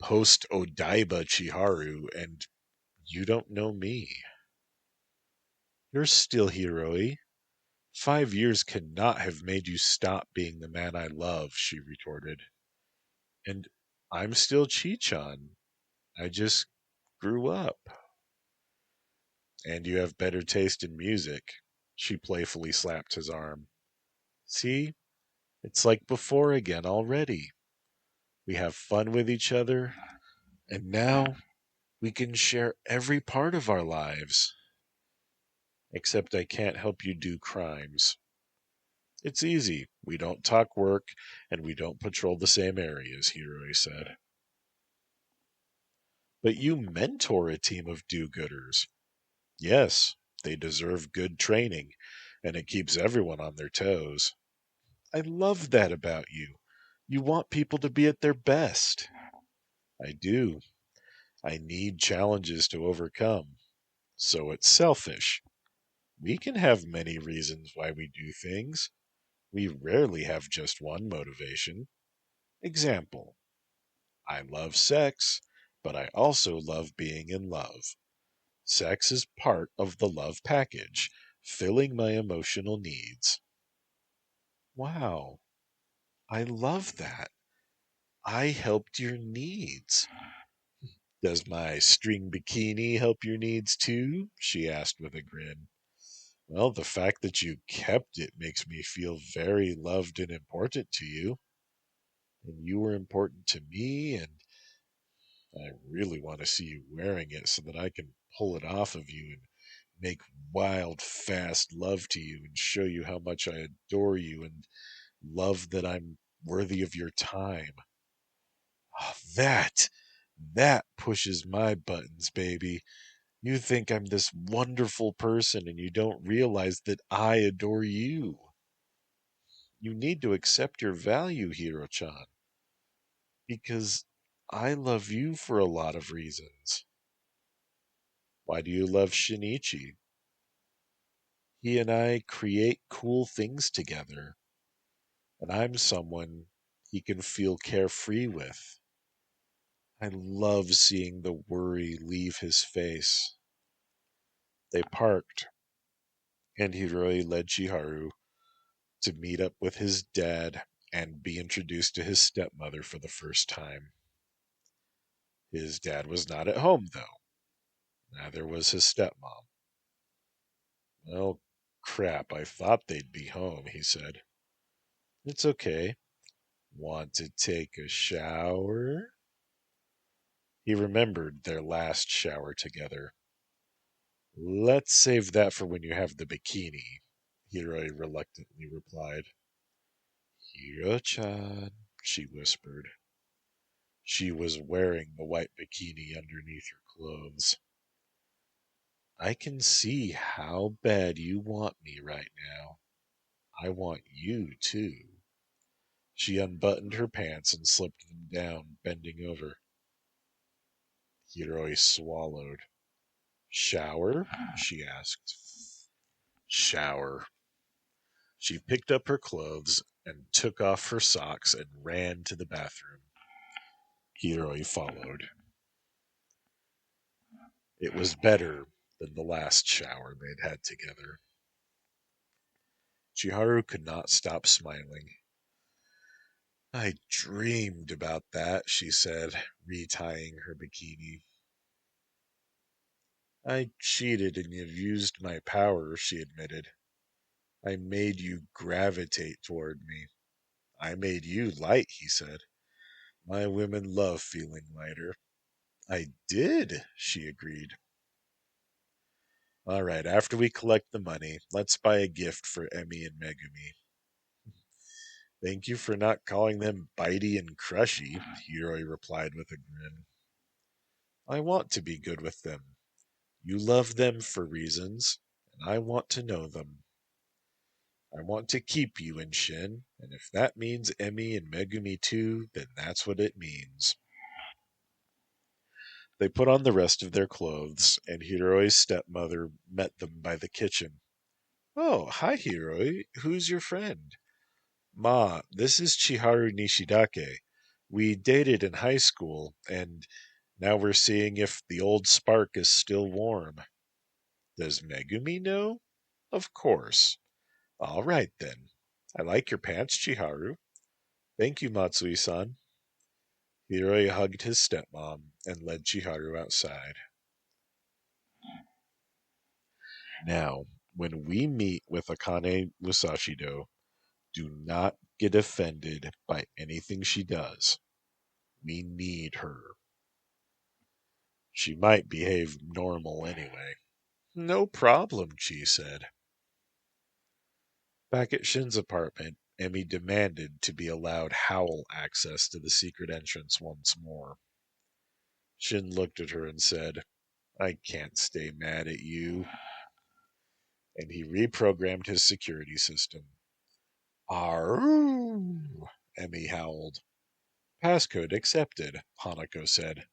post-Odaiba Chiharu, and you don't know me. You're still Hiroi. 5 years cannot have made you stop being the man I love, she retorted. And I'm still Chi-chan. I just grew up. And you have better taste in music. She playfully slapped his arm. See? It's like before again already. We have fun with each other, and now we can share every part of our lives. Except I can't help you do crimes. It's easy. We don't talk work, and we don't patrol the same areas, Hiroi said. But you mentor a team of do-gooders. Yes, they deserve good training, and it keeps everyone on their toes. I love that about you. You want people to be at their best. I do. I need challenges to overcome. So it's selfish. We can have many reasons why we do things. We rarely have just one motivation. Example, I love sex, but I also love being in love. Sex is part of the love package, filling my emotional needs. Wow, I love that. I helped your needs. Does my string bikini help your needs too? She asked with a grin. Well, the fact that you kept it makes me feel very loved and important to you. And you were important to me, and I really want to see you wearing it so that I can pull it off of you and make wild, fast love to you and show you how much I adore you and love that I'm worthy of your time. Oh, that pushes my buttons, baby. You think I'm this wonderful person and you don't realize that I adore you. You need to accept your value, Hiro-chan, because I love you for a lot of reasons. Why do you love Shinichi? He and I create cool things together, and I'm someone he can feel carefree with. I love seeing the worry leave his face. They parked, and Hiroi led Chiharu to meet up with his dad and be introduced to his stepmother for the first time. His dad was not at home, though. Neither was his stepmom. Well, crap, I thought they'd be home, he said. It's okay. Want to take a shower? He remembered their last shower together. Let's save that for when you have the bikini, Hiroi reluctantly replied. Hiro-chan, she whispered. She was wearing the white bikini underneath her clothes. I can see how bad you want me right now. I want you, too. She unbuttoned her pants and slipped them down, bending over. Hiroi swallowed. Shower? She asked. Shower. She picked up her clothes and took off her socks and ran to the bathroom. Hiroi followed. It was better than the last shower they'd had together. Chiharu could not stop smiling. I dreamed about that, she said, retying her bikini. I cheated and you've used my power, she admitted. I made you gravitate toward me. I made you light, he said. My women love feeling lighter. I did, she agreed. All right, after we collect the money, let's buy a gift for Emi and Megumi. Thank you for not calling them bitey and crushy, Hiroi replied with a grin. I want to be good with them. You love them for reasons, and I want to know them. I want to keep you in Shin, and if that means Emi and Megumi too, then that's what it means. They put on the rest of their clothes, and Hiroi's stepmother met them by the kitchen. Oh, hi, Hiroi. Who's your friend? Ma, this is Chiharu Nishidake. We dated in high school, and now we're seeing if the old spark is still warm. Does Megumi know? Of course. All right, then. I like your pants, Chiharu. Thank you, Matsui-san. Hiroi hugged his stepmom and led Chiharu outside. Now, when we meet with Akane Musashido, do not get offended by anything she does. We need her. She might behave normal anyway. No problem, Chi said. Back at Shin's apartment, Emi demanded to be allowed Howl access to the secret entrance once more. Shin looked at her and said, I can't stay mad at you. And he reprogrammed his security system. Arroo! Emi howled. Passcode accepted, Hanako said.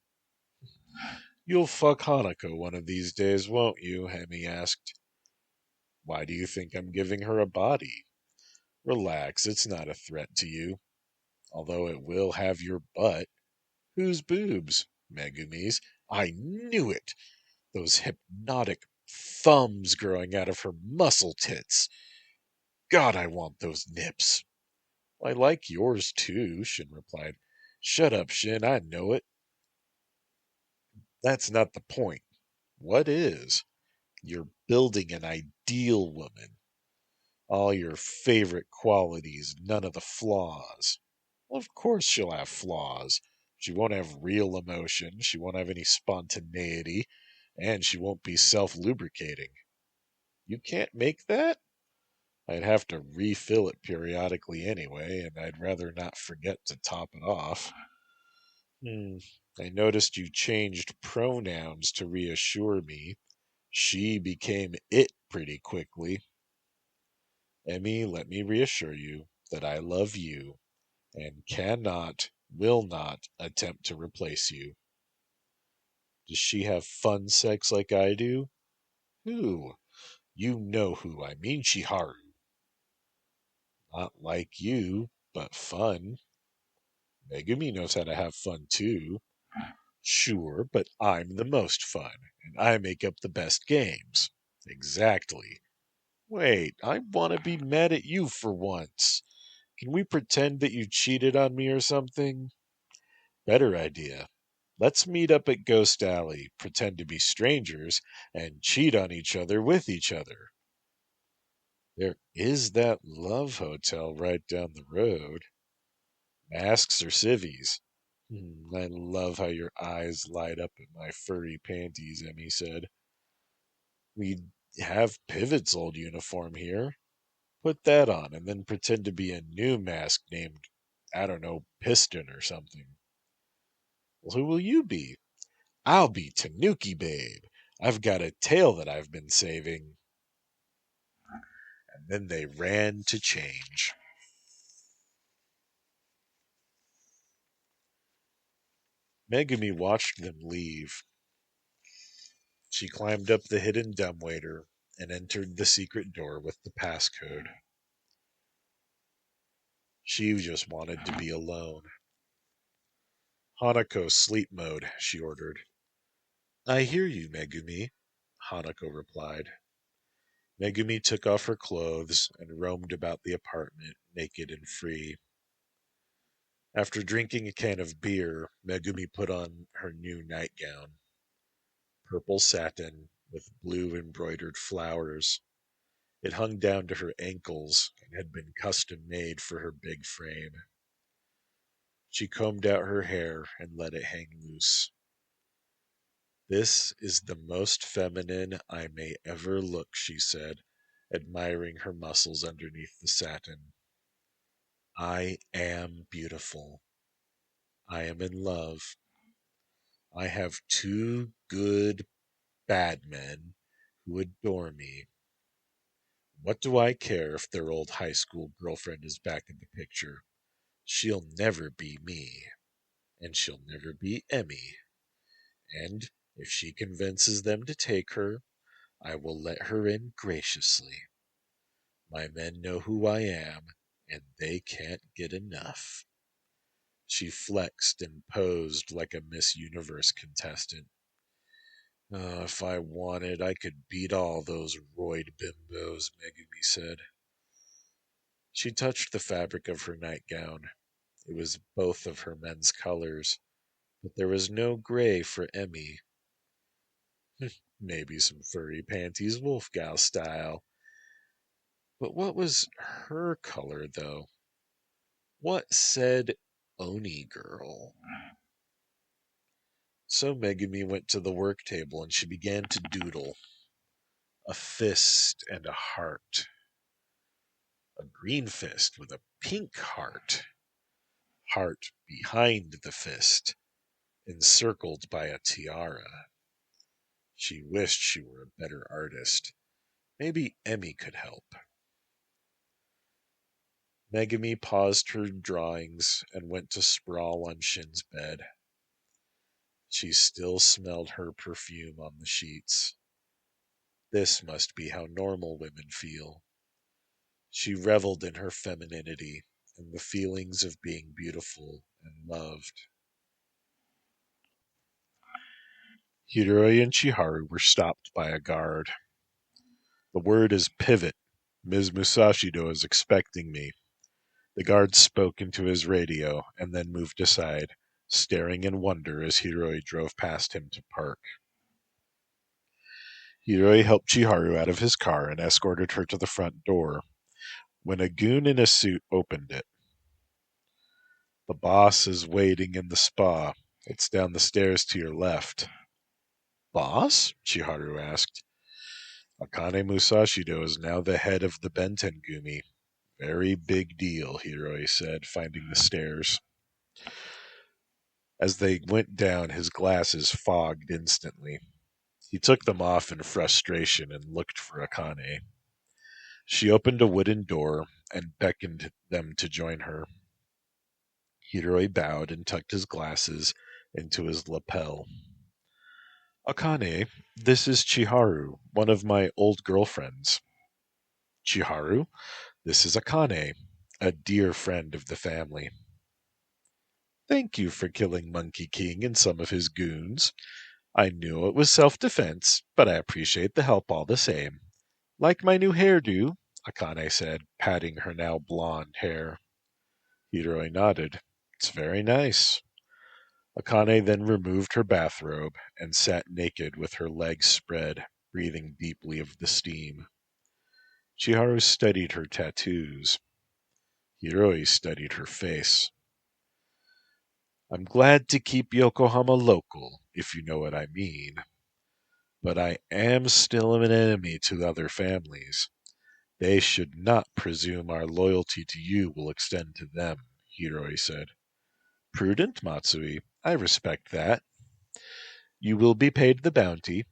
You'll fuck Hanako one of these days, won't you? Emi asked. Why do you think I'm giving her a body? Relax, it's not a threat to you. Although it will have your butt. Whose boobs? Megumi's. I knew it. Those hypnotic thumbs growing out of her muscle tits. God, I want those nips. I like yours too, Shin replied. Shut up, Shin, I know it. That's not the point. What is? You're building an ideal woman. All your favorite qualities, none of the flaws. Well, of course she'll have flaws. She won't have real emotion, she won't have any spontaneity, and she won't be self lubricating. You can't make that? I'd have to refill it periodically anyway, and I'd rather not forget to top it off. Hmm. I noticed you changed pronouns to reassure me. She became it pretty quickly. Emi, let me reassure you that I love you and cannot, will not attempt to replace you. Does she have fun sex like I do? Who? You know who I mean, Chiharu. Not like you, but fun. Megumi knows how to have fun too. Sure, but I'm the most fun, and I make up the best games. Exactly. Wait, I want to be mad at you for once. Can we pretend that you cheated on me or something? Better idea. Let's meet up at Ghost Alley, pretend to be strangers, and cheat on each other with each other. There is that love hotel right down the road. Masks or civvies? I love how your eyes light up at my furry panties, Emmy said. We have Pivot's old uniform here. Put that on and then pretend to be a new mask named, I don't know, Piston or something. Well, who will you be? I'll be Tanuki Babe. I've got a tail that I've been saving. And then they ran to change. Megumi watched them leave. She climbed up the hidden dumbwaiter and entered the secret door with the passcode. She just wanted to be alone. Hanako sleep mode, she ordered. I hear you, Megumi, Hanako replied. Megumi took off her clothes and roamed about the apartment, naked and free. After drinking a can of beer, Megumi put on her new nightgown. Purple satin with blue embroidered flowers. It hung down to her ankles and had been custom made for her big frame. She combed out her hair and let it hang loose. This is the most feminine I may ever look, she said, admiring her muscles underneath the satin. I am beautiful. I am in love. I have two good bad men who adore me. What do I care if their old high school girlfriend is back in the picture? She'll never be me, and she'll never be Emmy. And if she convinces them to take her, I will let her in graciously. My men know who I am, and they can't get enough. She flexed and posed like a Miss Universe contestant. If I wanted, I could beat all those roid bimbos, Megumi said. She touched the fabric of her nightgown. It was both of her men's colors, but there was no gray for Emmy. Maybe some furry panties, Wolfgal style. But what was her color, though? What said Oni girl? So Megumi went to the work table and she began to doodle. A fist and a heart. A green fist with a pink heart. Heart behind the fist, encircled by a tiara. She wished she were a better artist. Maybe Emmy could help. Megumi paused her drawings and went to sprawl on Shin's bed. She still smelled her perfume on the sheets. This must be how normal women feel. She reveled in her femininity and the feelings of being beautiful and loved. Hiroi and Chiharu were stopped by a guard. The word is pivot. Ms. Musashido is expecting me. The guard spoke into his radio and then moved aside, staring in wonder as Hiroi drove past him to park. Hiroi helped Chiharu out of his car and escorted her to the front door. When a goon in a suit opened it, "The boss is waiting in the spa. It's down the stairs to your left." "Boss?" Chiharu asked. "Akane Musashido is now the head of the Bentengumi. Very big deal," Hiroi said, finding the stairs. As they went down, his glasses fogged instantly. He took them off in frustration and looked for Akane. She opened a wooden door and beckoned them to join her. Hiroi bowed and tucked his glasses into his lapel. "Akane, this is Chiharu, one of my old girlfriends." "Chiharu, this is Akane, a dear friend of the family." "Thank you for killing Monkey King and some of his goons. I knew it was self-defense, but I appreciate the help all the same. Like my new hairdo?" Akane said, patting her now blonde hair. Hiroi nodded. "It's very nice." Akane then removed her bathrobe and sat naked with her legs spread, breathing deeply of the steam. Chiharu studied her tattoos. Hiroi studied her face. "I'm glad to keep Yokohama local, if you know what I mean. But I am still an enemy to other families. They should not presume our loyalty to you will extend to them," Hiroi said. "Prudent, Matsui. I respect that. You will be paid the bounty.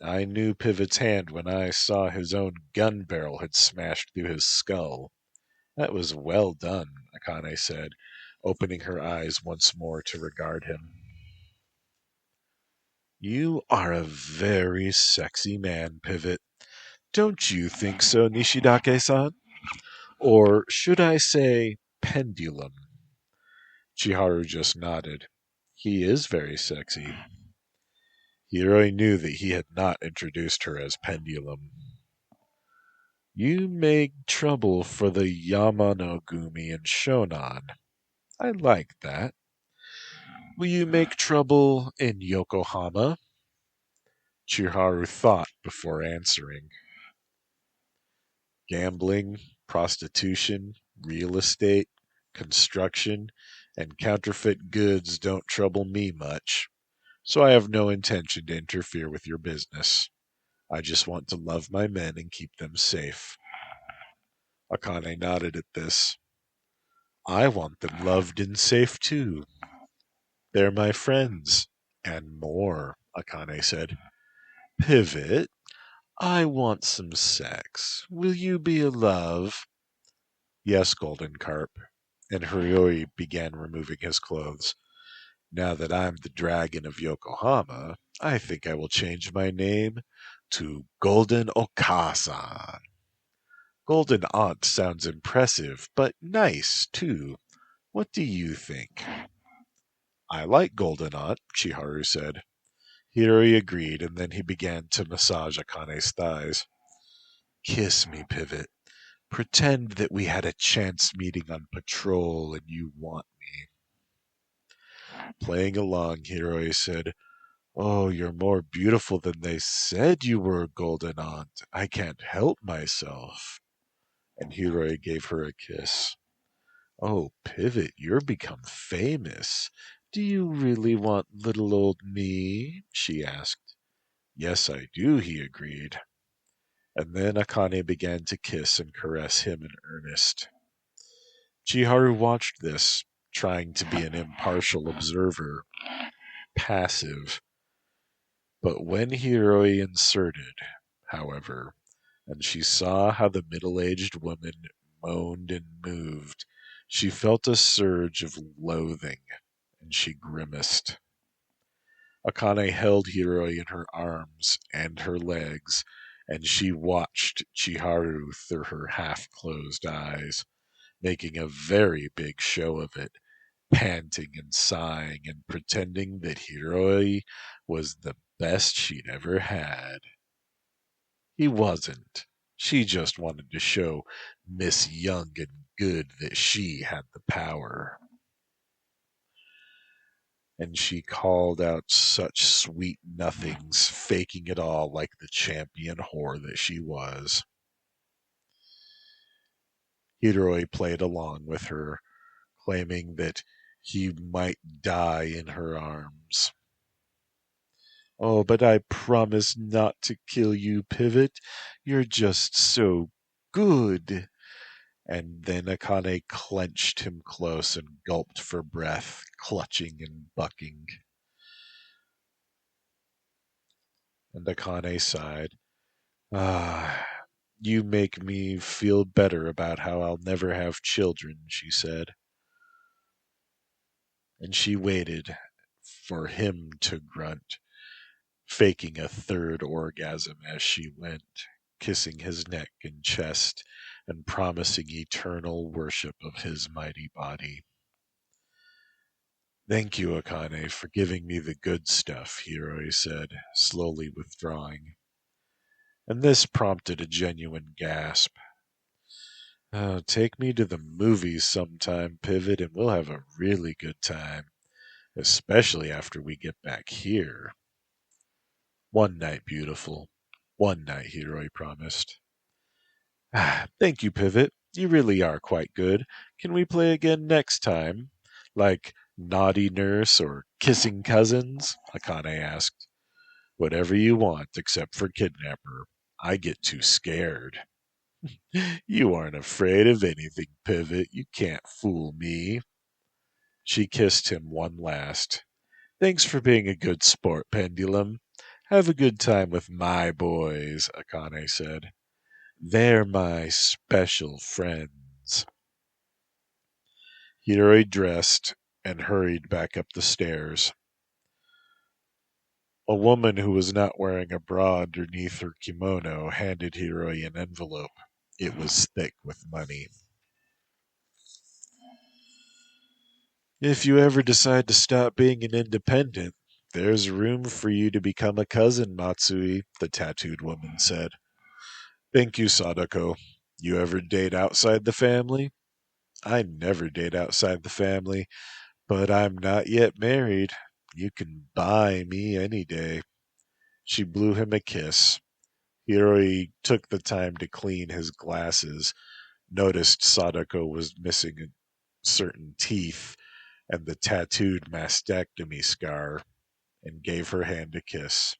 I knew Pivot's hand when I saw his own gun barrel had smashed through his skull." "That was well done," Akane said, opening her eyes once more to regard him. "You are a very sexy man, Pivot. Don't you think so, Nishidake-san? Or should I say Pendulum?" Chiharu just nodded. "He is very sexy." Hiroi knew that he had not introduced her as Pendulum. "You make trouble for the Yamanogumi and Shonan. I like that. Will you make trouble in Yokohama?" Chiharu thought before answering. "Gambling, prostitution, real estate, construction, and counterfeit goods don't trouble me much, so I have no intention to interfere with your business. I just want to love my men and keep them safe." Akane nodded at this. "I want them loved and safe too. They're my friends, and more," Akane said. "Pivot, I want some sex. Will you be a love?" "Yes, Golden Carp." And Hiroi began removing his clothes. "Now that I'm the dragon of Yokohama, I think I will change my name to Golden Okasan. Golden Aunt sounds impressive, but nice, too. What do you think?" "I like Golden Aunt," Chiharu said. Hiroi agreed, and then he began to massage Akane's thighs. "Kiss me, Pivot. Pretend that we had a chance meeting on patrol and you want me." Playing along, Hiroi said, "Oh, you're more beautiful than they said you were, Golden Aunt. I can't help myself." And Hiroi gave her a kiss. "Oh, Pivot, you're become famous. Do you really want little old me?" she asked. "Yes, I do," he agreed. And then Akane began to kiss and caress him in earnest. Chiharu watched this, trying to be an impartial observer, passive. But when Hiroi inserted, however, and she saw how the middle-aged woman moaned and moved, she felt a surge of loathing, and she grimaced. Akane held Hiroi in her arms and her legs, and she watched Chiharu through her half-closed eyes, making a very big show of it, panting and sighing and pretending that Hiroi was the best she'd ever had. He wasn't. She just wanted to show Miss Young and Good that she had the power. And she called out such sweet nothings, faking it all like the champion whore that she was. Hiroi played along with her, claiming that he might die in her arms. Oh, but I promise not to kill you, Pivot. You're just so good. And then Akane clenched him close and gulped for breath, clutching and bucking. And Akane sighed. Ah, you make me feel better about how I'll never have children, she said. And she waited for him to grunt, faking a third orgasm as she went, kissing his neck and chest and promising eternal worship of his mighty body. Thank you, Akane, for giving me the good stuff, Hiroi said, slowly withdrawing. And this prompted a genuine gasp. Oh, take me to the movies sometime, Pivot, and we'll have a really good time, especially after we get back here. One night, beautiful. One night, Hiroi promised. Thank you, Pivot. You really are quite good. Can we play again next time? Like Naughty Nurse or Kissing Cousins? Akane asked. Whatever you want, except for Kidnapper. I get too scared. You aren't afraid of anything, Pivot. You can't fool me. She kissed him one last. Thanks for being a good sport, Pendulum. Have a good time with my boys, Akane said. They're my special friends. Hiroi dressed and hurried back up the stairs. A woman who was not wearing a bra underneath her kimono handed Hiroi an envelope. It was thick with money. If you ever decide to stop being an independent, there's room for you to become a cousin, Matsui, the tattooed woman said. Thank you, Sadako. You ever date outside the family? I never date outside the family, but I'm not yet married. You can buy me any day. She blew him a kiss. Hiroi took the time to clean his glasses, noticed Sadako was missing certain teeth and the tattooed mastectomy scar, and gave her hand a kiss.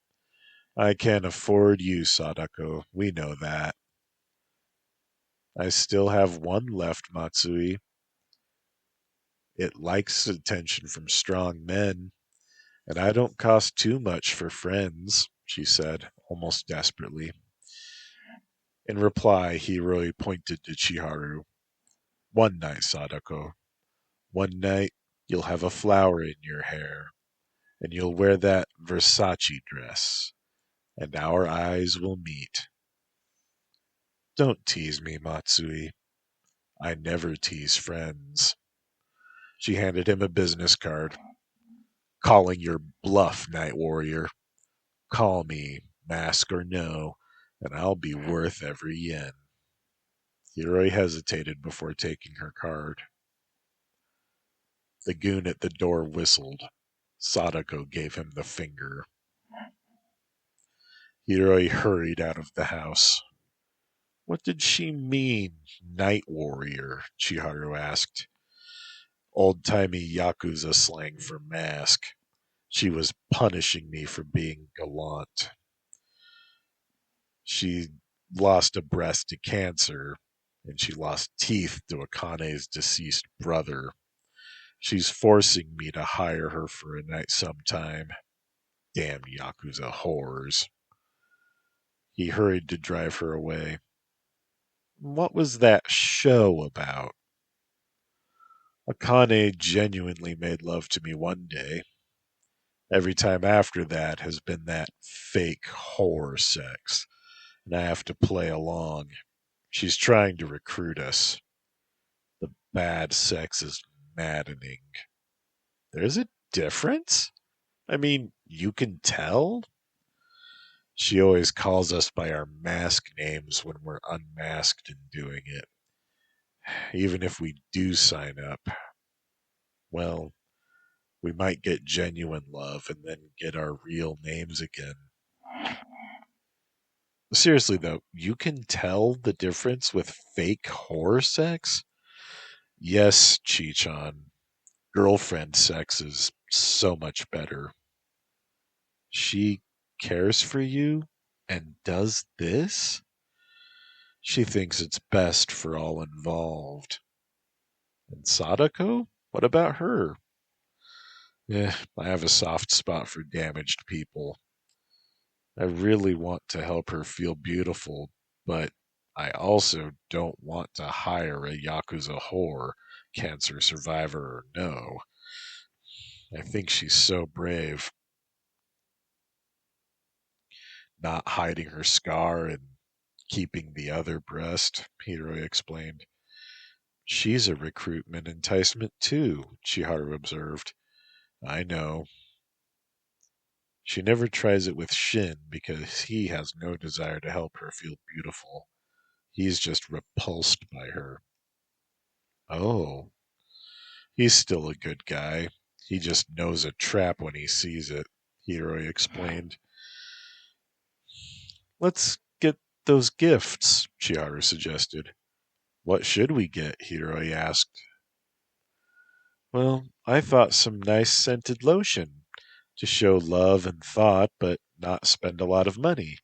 I can't afford you, Sadako. We know that. I still have one left, Matsui. It likes attention from strong men, and I don't cost too much for friends, she said, almost desperately. In reply, Hiroi pointed to Chiharu. One night, Sadako. One night, you'll have a flower in your hair, and you'll wear that Versace dress, and our eyes will meet. Don't tease me, Matsui. I never tease friends. She handed him a business card. Calling your bluff, Night Warrior. Call me, mask or no, and I'll be worth every yen. Hiroi hesitated before taking her card. The goon at the door whistled. Sadako gave him the finger. Hiroi hurried out of the house. What did she mean, Night Warrior? Chiharu asked. Old-timey Yakuza slang for mask. She was punishing me for being gallant. She lost a breast to cancer, and she lost teeth to Akane's deceased brother. She's forcing me to hire her for a night sometime. Damn Yakuza whores. He hurried to drive her away. What was that show about? Akane genuinely made love to me one day. Every time after that has been that fake whore sex, and I have to play along. She's trying to recruit us. The bad sex is maddening. There's a difference? I mean, you can tell? She always calls us by our mask names when we're unmasked and doing it. Even if we do sign up, well, we might get genuine love and then get our real names again. Seriously, though, you can tell the difference with fake whore sex? Yes, Chi-chan. Girlfriend sex is so much better. She cares for you and does this? She thinks it's best for all involved. And Sadako? What about her? I have a soft spot for damaged people. I really want to help her feel beautiful, but I also don't want to hire a Yakuza whore, cancer survivor or no. I think she's so brave, not hiding her scar and keeping the other breast, Hiroi explained. She's a recruitment enticement too, Chiharu observed. I know. She never tries it with Shin because he has no desire to help her feel beautiful. He's just repulsed by her. Oh, he's still a good guy. He just knows a trap when he sees it, Hiroi explained. Let's get those gifts, Chiharu suggested. What should we get? Hiroi asked. Well, I thought some nice scented lotion to show love and thought, but not spend a lot of money.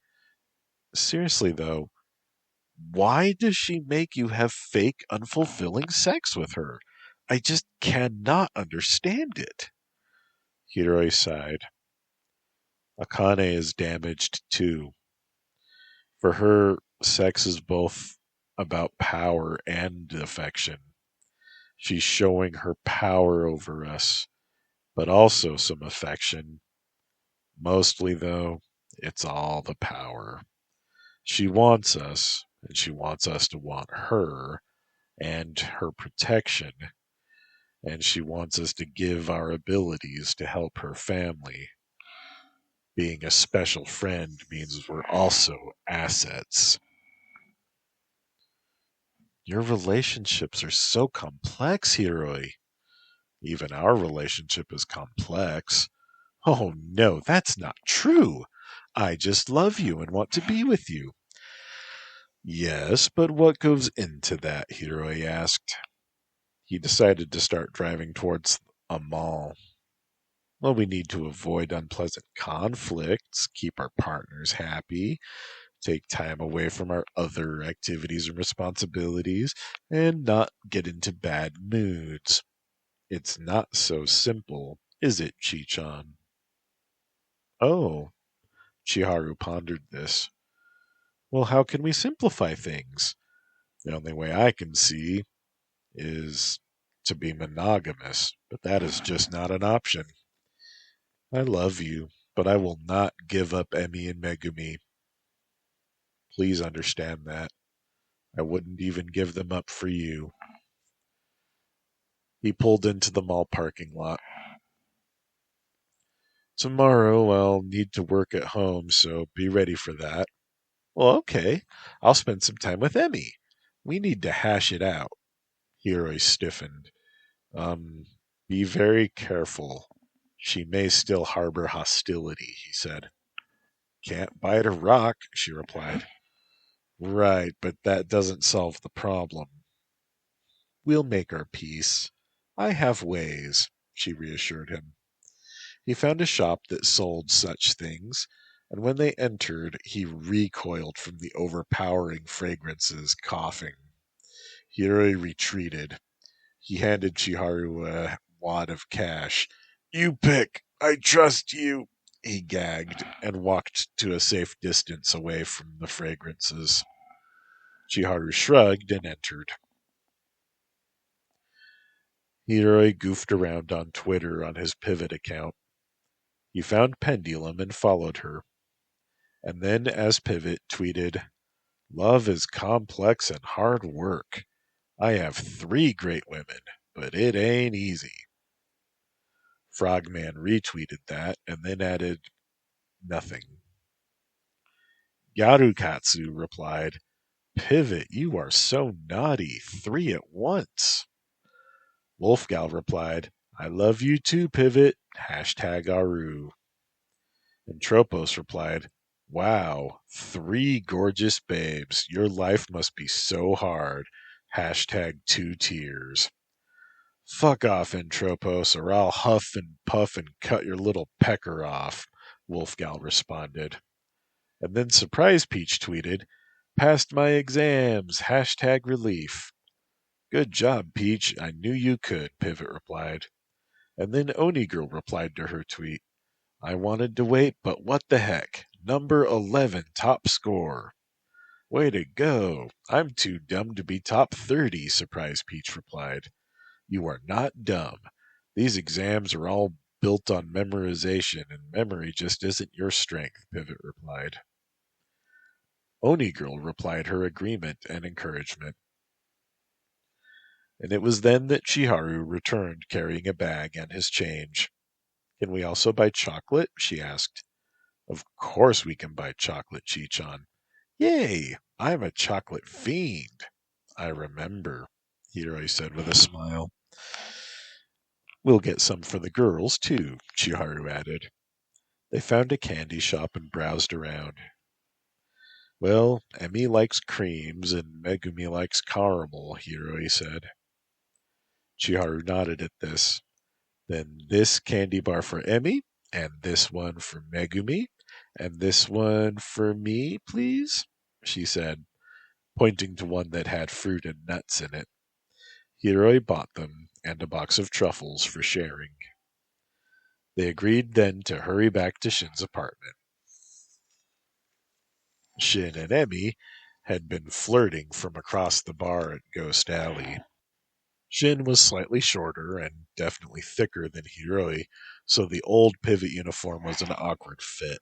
Seriously, though, why does she make you have fake, unfulfilling sex with her? I just cannot understand it. Hiroi sighed. Akane is damaged too. For her, sex is both about power and affection. She's showing her power over us, but also some affection. Mostly, though, it's all the power. She wants us, and she wants us to want her and her protection, and she wants us to give our abilities to help her family. Being a special friend means we're also assets. Your relationships are so complex, Hiroi. Even our relationship is complex. Oh no, that's not true. I just love you and want to be with you. Yes, but what goes into that? Hiroi asked. He decided to start driving towards a mall. Well, we need to avoid unpleasant conflicts, keep our partners happy, take time away from our other activities and responsibilities, and not get into bad moods. It's not so simple, is it, Chi-chan? Oh, Chiharu pondered this. Well, how can we simplify things? The only way I can see is to be monogamous, but that is just not an option. I love you, but I will not give up Emi and Megumi. Please understand that. I wouldn't even give them up for you. He pulled into the mall parking lot. Tomorrow I'll need to work at home, so be ready for that. Well, okay. I'll spend some time with Emi. We need to hash it out. Hiroi stiffened. Um, be very careful. She may still harbor hostility, he said. Can't bite a rock, she replied. Right, but that doesn't solve the problem. We'll make our peace. I have ways, she reassured him. He found a shop that sold such things, and when they entered, he recoiled from the overpowering fragrances, coughing. Hiroi retreated. He handed Chiharu a wad of cash. You pick. I trust you, he gagged, and walked to a safe distance away from the fragrances. Chiharu shrugged and entered. Hiroi goofed around on Twitter on his Pivot account. He found Pendulum and followed her. And then, as Pivot, tweeted, Love is complex and hard work. I have 3 great women, but it ain't easy. Frogman retweeted that and then added, nothing. Yarukatsu replied, Pivot, you are so naughty. 3 at once. Wolfgal replied, I love you too, Pivot. Hashtag Aru. And Tropos replied, Wow, 3 gorgeous babes. Your life must be so hard. Hashtag 2 tears. Fuck off, Entropos, or I'll huff and puff and cut your little pecker off, Wolfgal responded. And then Surprise Peach tweeted, Passed my exams, hashtag relief. Good job, Peach, I knew you could, Pivot replied. And then Oni Girl replied to her tweet, I wanted to wait, but what the heck? Number 11 top score. Way to go. I'm too dumb to be top 30, Surprise Peach replied. You are not dumb. These exams are all built on memorization, and memory just isn't your strength, Pivot replied. Oni Girl replied her agreement and encouragement. And it was then that Chiharu returned carrying a bag and his change. Can we also buy chocolate? She asked. Of course we can buy chocolate, Chi-chan. Yay! I'm a chocolate fiend. I remember, Hiroi said with a smile. We'll get some for the girls, too, Chiharu added. They found a candy shop and browsed around. Well, Emi likes creams and Megumi likes caramel, Hiroi said. Chiharu nodded at this. Then this candy bar for Emi, and this one for Megumi, and this one for me, please, she said, pointing to one that had fruit and nuts in it. Hiroi bought them, and a box of truffles for sharing. They agreed then to hurry back to Shin's apartment. Shin and Emi had been flirting from across the bar at Ghost Alley. Shin was slightly shorter and definitely thicker than Hiroi, so the old Pivot uniform was an awkward fit.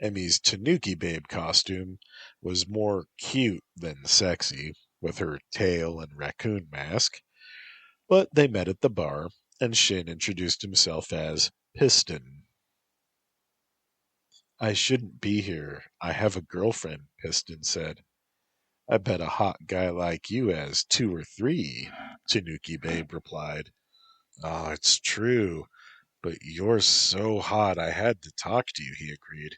Emi's Tanuki Babe costume was more cute than sexy, with her tail and raccoon mask, but they met at the bar, and Shin introduced himself as Piston. I shouldn't be here. I have a girlfriend, Piston said. I bet a hot guy like you has 2 or 3, Tanuki Babe replied. Oh, it's true, but you're so hot I had to talk to you, he agreed.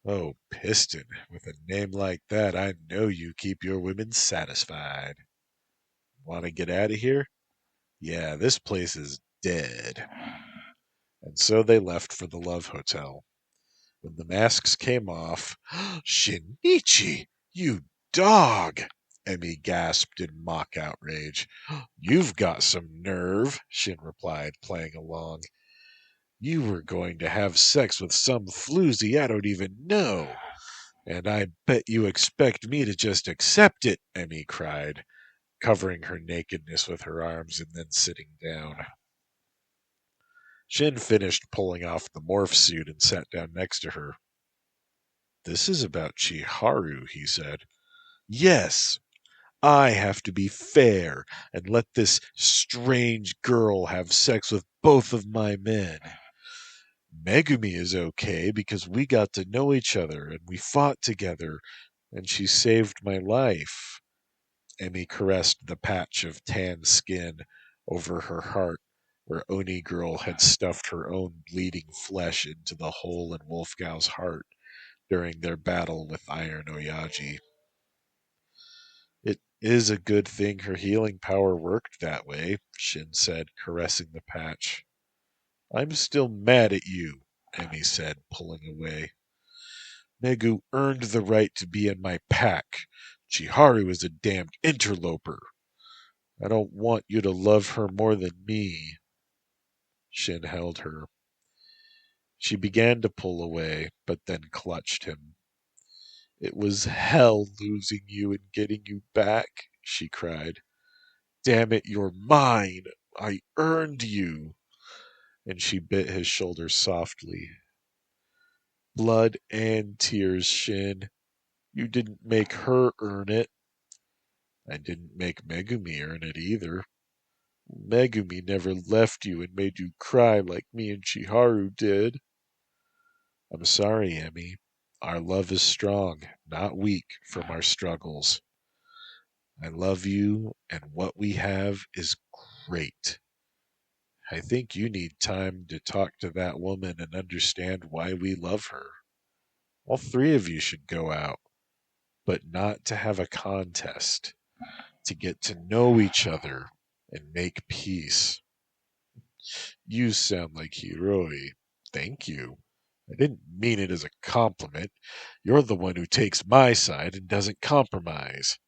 Oh, Piston, with a name like that, I know you keep your women satisfied. Want to get out of here? Yeah, this place is dead. And so they left for the Love Hotel. When the masks came off, Shinichi, you dog! Emi gasped in mock outrage. You've got some nerve, Shin replied, playing along. You were going to have sex with some floozy I don't even know. And I bet you expect me to just accept it, Emi cried, covering her nakedness with her arms and then sitting down. Shin finished pulling off the morph suit and sat down next to her. This is about Chiharu, he said. Yes, I have to be fair and let this strange girl have sex with both of my men. Megumi is okay because we got to know each other and we fought together and she saved my life. Emi caressed the patch of tan skin over her heart where Oni Girl had stuffed her own bleeding flesh into the hole in Wolfgal's heart during their battle with Iron Oyaji. It is a good thing her healing power worked that way, Shin said, caressing the patch. I'm still mad at you, Emi said, pulling away. Megu earned the right to be in my pack. Chiharu is a damned interloper. I don't want you to love her more than me. Shin held her. She began to pull away, but then clutched him. It was hell losing you and getting you back, she cried. Damn it, you're mine. I earned you. And she bit his shoulder softly. Blood and tears, Shin. You didn't make her earn it. I didn't make Megumi earn it either. Megumi never left you and made you cry like me and Chiharu did. I'm sorry, Emi. Our love is strong, not weak from our struggles. I love you, and what we have is great. I think you need time to talk to that woman and understand why we love her. All three of you should go out, but not to have a contest, to get to know each other and make peace. You sound like Hiroi. Thank you. I didn't mean it as a compliment. You're the one who takes my side and doesn't compromise.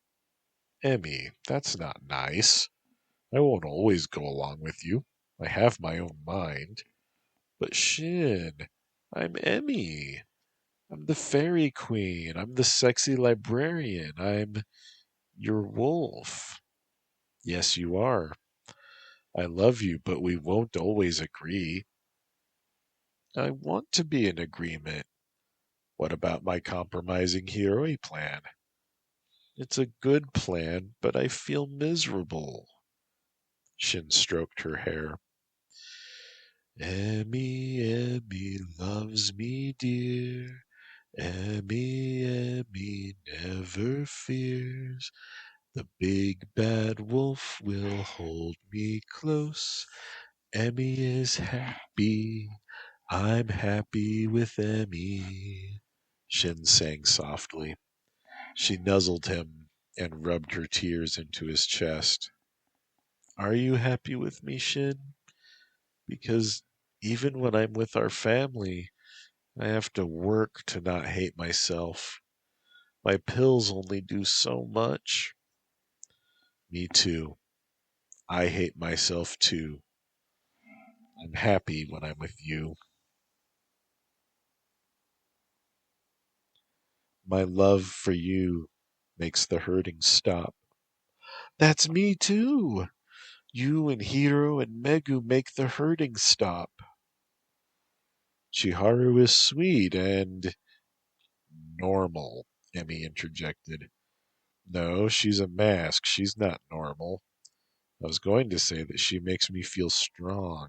Emi, that's not nice. I won't always go along with you. I have my own mind. But Shin, I'm Emi. I'm the fairy queen. I'm the sexy librarian. I'm your wolf. Yes, you are. I love you, but we won't always agree. I want to be in agreement. What about my compromising Hiroi plan? It's a good plan, but I feel miserable. Shin stroked her hair. Emi, Emi loves me dear. Emi, Emi never fears. The big bad wolf will hold me close. Emi is happy. I'm happy with Emi. Shin sang softly. She nuzzled him and rubbed her tears into his chest. Are you happy with me, Shin? Because even when I'm with our family, I have to work to not hate myself. My pills only do so much. Me too. I hate myself too. I'm happy when I'm with you. My love for you makes the hurting stop. That's me too. You and Hiro and Megu make the hurting stop. Chiharu is sweet and normal, Emi interjected. No, she's a mask. She's not normal. I was going to say that she makes me feel strong.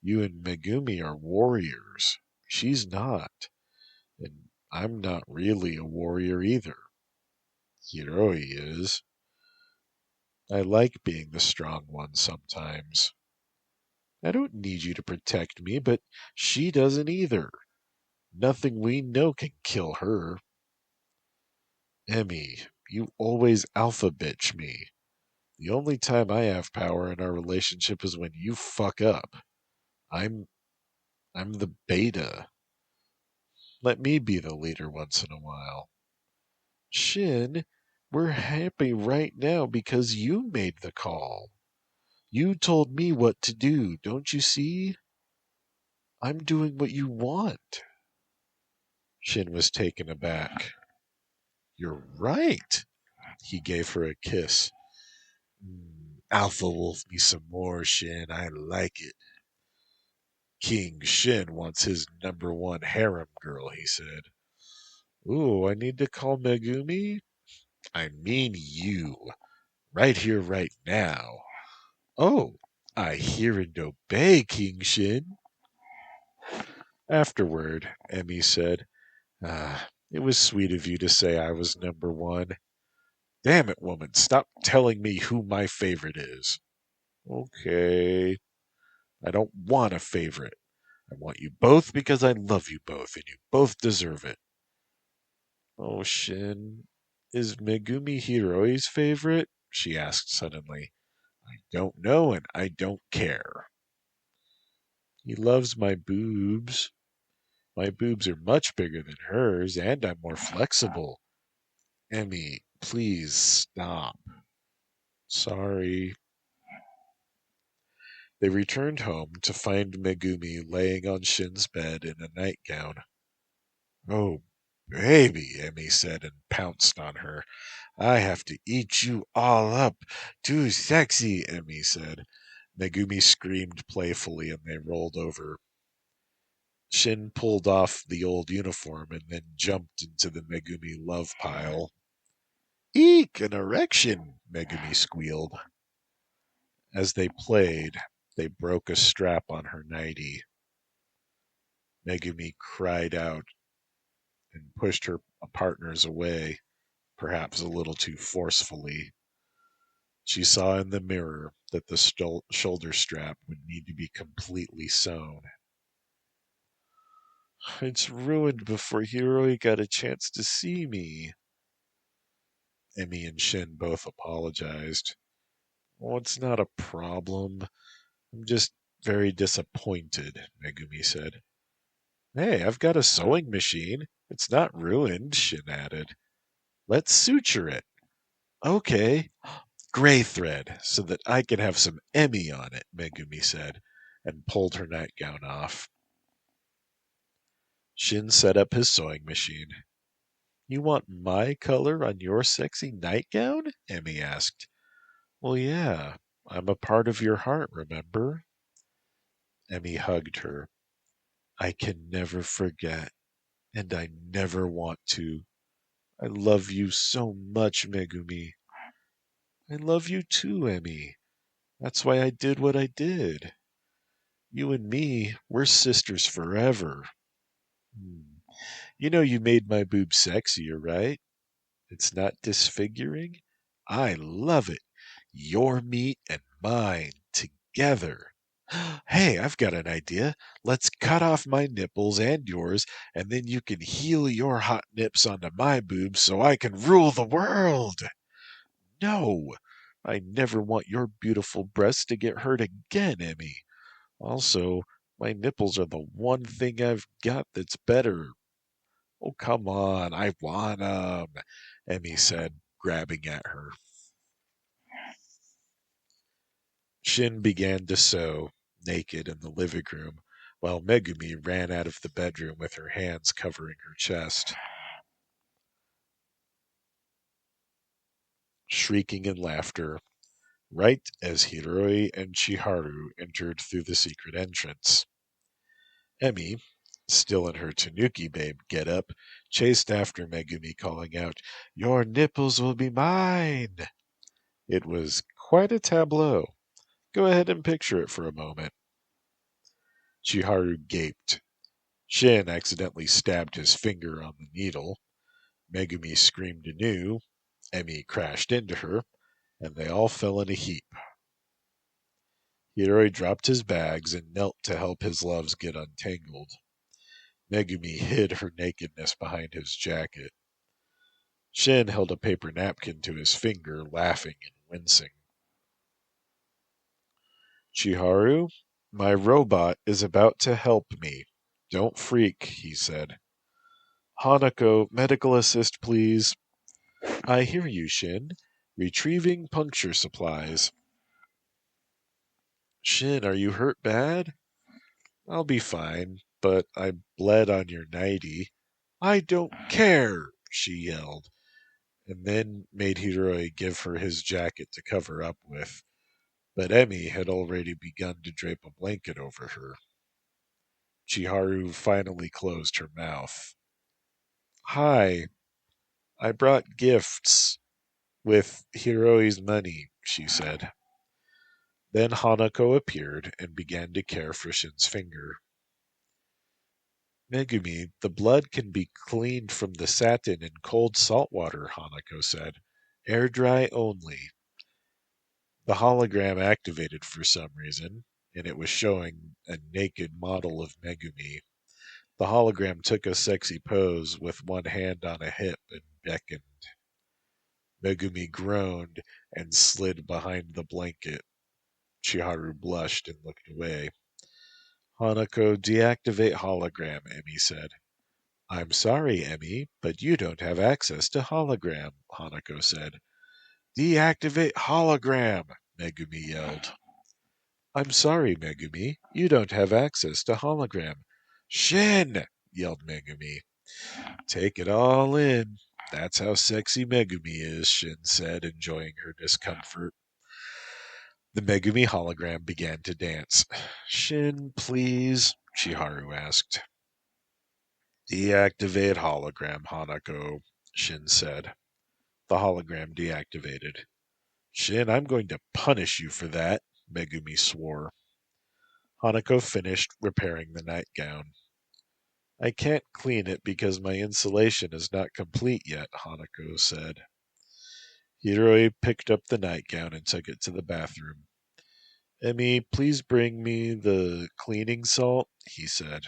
You and Megumi are warriors. She's not. And I'm not really a warrior either. Hiroi is. I like being the strong one sometimes. I don't need you to protect me, but she doesn't either. Nothing we know can kill her. Emi, you always alpha bitch me. The only time I have power in our relationship is when you fuck up. I'm I'm the beta. Let me be the leader once in a while. Shin, we're happy right now because you made the call. You told me what to do, don't you see? I'm doing what you want. Shin was taken aback. You're right. He gave her a kiss. Alpha Wolf me some more, Shin. I like it. King Shin wants his number one harem girl, he said. Ooh, I need to call Megumi? I mean you. Right here, right now. Oh, I hear and obey, King Shin. Afterward, Emi said, it was sweet of you to say I was number one. Damn it, woman, stop telling me who my favorite is. Okay, I don't want a favorite. I want you both because I love you both, and you both deserve it. Oh, Shin, is Megumi Hiroi's favorite? She asked suddenly. I don't know, and I don't care. He loves my boobs. My boobs are much bigger than hers, and I'm more flexible. Emi, please stop. Sorry. They returned home to find Megumi laying on Shin's bed in a nightgown. Oh, baby, Emi said and pounced on her. I have to eat you all up. Too sexy, Emi said. Megumi screamed playfully and they rolled over. Shin pulled off the old uniform and then jumped into the Megumi love pile. Eek, an erection, Megumi squealed. As they played, they broke a strap on her nightie. Megumi cried out and pushed her partners away, perhaps a little too forcefully. She saw in the mirror that the shoulder strap would need to be completely sewn. It's ruined before Hiroi got a chance to see me. Emi and Shin both apologized. Oh, it's not a problem. I'm just very disappointed, Megumi said. Hey, I've got a sewing machine. It's not ruined, Shin added. Let's suture it. Okay. Gray thread, so that I can have some Emi on it, Megumi said, and pulled her nightgown off. Shin set up his sewing machine. You want my color on your sexy nightgown? Emi asked. Well, yeah. I'm a part of your heart, remember? Emi hugged her. I can never forget, and I never want to. I love you so much, Megumi. I love you too, Emi. That's why I did what I did. You and me, we're sisters forever. You know you made my boobs sexier, right? It's not disfiguring. I love it. Your meat and mine together. Hey, I've got an idea. Let's cut off my nipples and yours, and then you can heel your hot nips onto my boobs so I can rule the world. No, I never want your beautiful breasts to get hurt again, Emi. Also, my nipples are the one thing I've got that's better. Oh, come on, I want 'em, Emi said, grabbing at her. Shin began to sew, naked, in the living room, while Megumi ran out of the bedroom with her hands covering her chest. Shrieking in laughter, right as Hiroi and Chiharu entered through the secret entrance. Emi, still in her Tanuki babe getup, chased after Megumi, calling out, Your nipples will be mine! It was quite a tableau. Go ahead and picture it for a moment. Chiharu gaped. Shin accidentally stabbed his finger on the needle. Megumi screamed anew. Emi crashed into her, and they all fell in a heap. Hiroi dropped his bags and knelt to help his loves get untangled. Megumi hid her nakedness behind his jacket. Shin held a paper napkin to his finger, laughing and wincing. Chiharu, my robot is about to help me. Don't freak, he said. Hanako, medical assist, please. I hear you, Shin. Retrieving puncture supplies. Shin, are you hurt bad? I'll be fine, but I bled on your nightie. I don't care, she yelled, and then made Hiroi give her his jacket to cover up with. But Emi had already begun to drape a blanket over her. Chiharu finally closed her mouth. Hi, I brought gifts with Hiroi's money, she said. Then Hanako appeared and began to care for Shin's finger. Megumi, the blood can be cleaned from the satin in cold salt water, Hanako said. Air dry only. The hologram activated for some reason, and it was showing a naked model of Megumi. The hologram took a sexy pose with one hand on a hip and beckoned. Megumi groaned and slid behind the blanket. Chiharu blushed and looked away. Hanako, deactivate hologram, Emi said. I'm sorry, Emi, but you don't have access to hologram, Hanako said. Deactivate hologram, Megumi yelled. I'm sorry, Megumi, you don't have access to hologram. Shin, yelled Megumi. Take it all in. That's how sexy Megumi is, Shin said, enjoying her discomfort. The Megumi hologram began to dance. Shin, please, Chiharu asked. Deactivate hologram, Hanako, Shin said. The hologram deactivated. Shin, I'm going to punish you for that, Megumi swore. Hanako finished repairing the nightgown. I can't clean it because my insulation is not complete yet, Hanako said. Hiroi picked up the nightgown and took it to the bathroom. Emi, please bring me the cleaning salt, he said.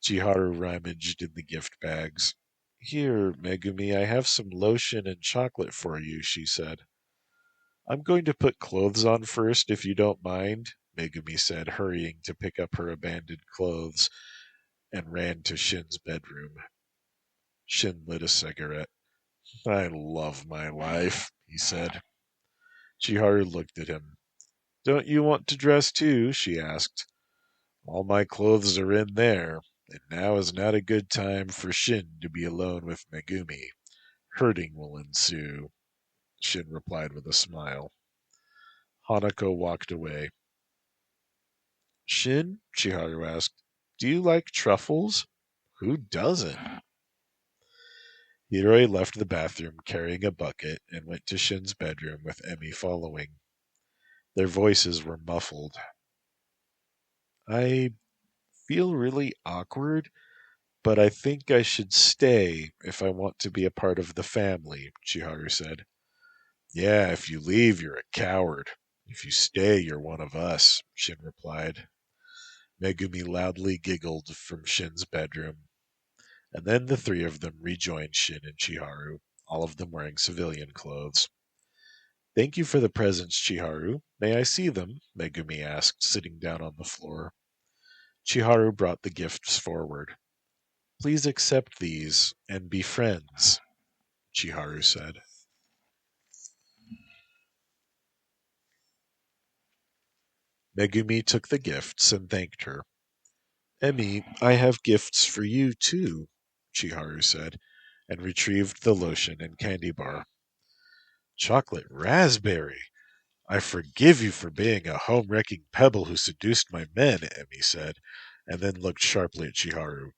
Chiharu rummaged in the gift bags. Here, Megumi, I have some lotion and chocolate for you, she said. I'm going to put clothes on first, if you don't mind, Megumi said, hurrying to pick up her abandoned clothes, and ran to Shin's bedroom. Shin lit a cigarette. I love my life, he said. Chiharu looked at him. Don't you want to dress too? She asked. All my clothes are in there, and now is not a good time for Shin to be alone with Megumi. Hurting will ensue, Shin replied with a smile. Hanako walked away. Shin, Chiharu asked, do you like truffles? Who doesn't? Hiroi left the bathroom carrying a bucket and went to Shin's bedroom with Emi following. Their voices were muffled. I feel really awkward, but I think I should stay if I want to be a part of the family, Chiharu said. Yeah, if you leave, you're a coward. If you stay, you're one of us, Shin replied. Megumi loudly giggled from Shin's bedroom, and then the three of them rejoined Shin and Chiharu, all of them wearing civilian clothes. Thank you for the presents, Chiharu. May I see them? Megumi asked, sitting down on the floor. Chiharu brought the gifts forward. Please accept these and be friends, Chiharu said. Megumi took the gifts and thanked her. Emi, I have gifts for you too, Chiharu said, and retrieved the lotion and candy bar. Chocolate raspberry! I forgive you for being a home-wrecking pebble who seduced my men, Emi said, and then looked sharply at Chiharu.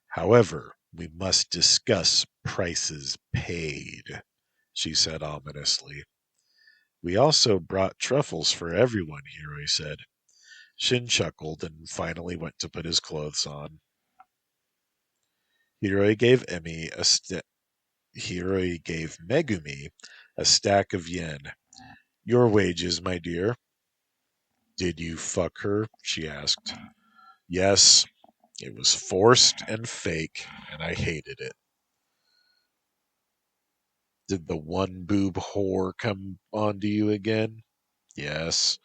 However, we must discuss prices paid, she said ominously. We also brought truffles for everyone, Hiroi said. Shin chuckled and finally went to put his clothes on. Hiroi gave Hiroi gave Megumi a stack of yen. Your wages, my dear. Did you fuck her? She asked. Yes, it was forced and fake, and I hated it. Did the one boob whore come onto you again? Yes.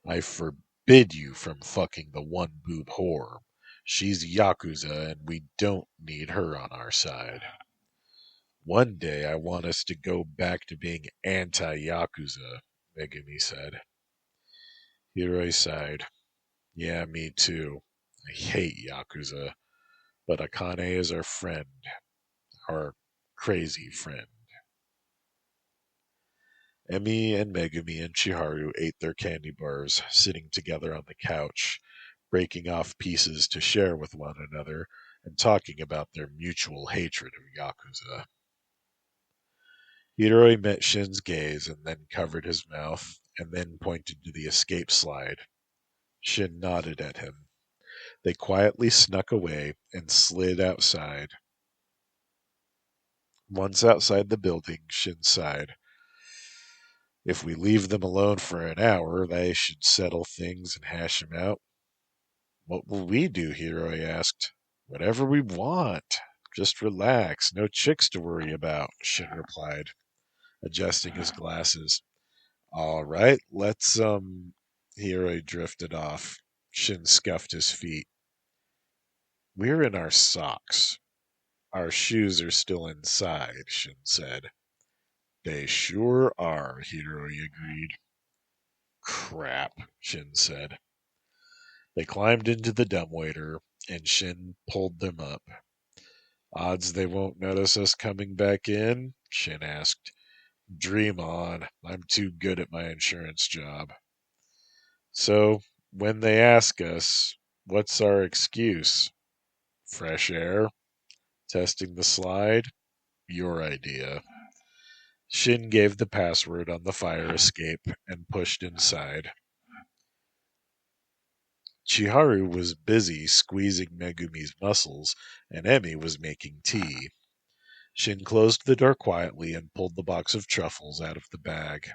I forbid you from fucking the one boob whore. She's Yakuza, and we don't need her on our side. One day I want us to go back to being anti-Yakuza, Megumi said. Hiroi sighed. Yeah, me too. I hate Yakuza, but Akane is our friend, our crazy friend. Emi and Megumi and Chiharu ate their candy bars, sitting together on the couch, breaking off pieces to share with one another, and talking about their mutual hatred of Yakuza. Hiroi met Shin's gaze and then covered his mouth, and then pointed to the escape slide. Shin nodded at him. They quietly snuck away and slid outside. Once outside the building, Shin sighed. If we leave them alone for an hour, they should settle things and hash them out. What will we do? Hiroi asked. Whatever we want. Just relax. No chicks to worry about, Shin replied, adjusting his glasses. All right, let's, Hiroi drifted off. Shin scuffed his feet. We're in our socks. Our shoes are still inside, Shin said. They sure are, Hiroi agreed. Crap, Shin said. They climbed into the dumbwaiter, and Shin pulled them up. Odds they won't notice us coming back in? Shin asked. Dream on. I'm too good at my insurance job. So, when they ask us, what's our excuse? Fresh air? Testing the slide? Your idea. Shin gave the password on the fire escape and pushed inside. Chiharu was busy squeezing Megumi's muscles, and Emi was making tea. Shin closed the door quietly and pulled the box of truffles out of the bag.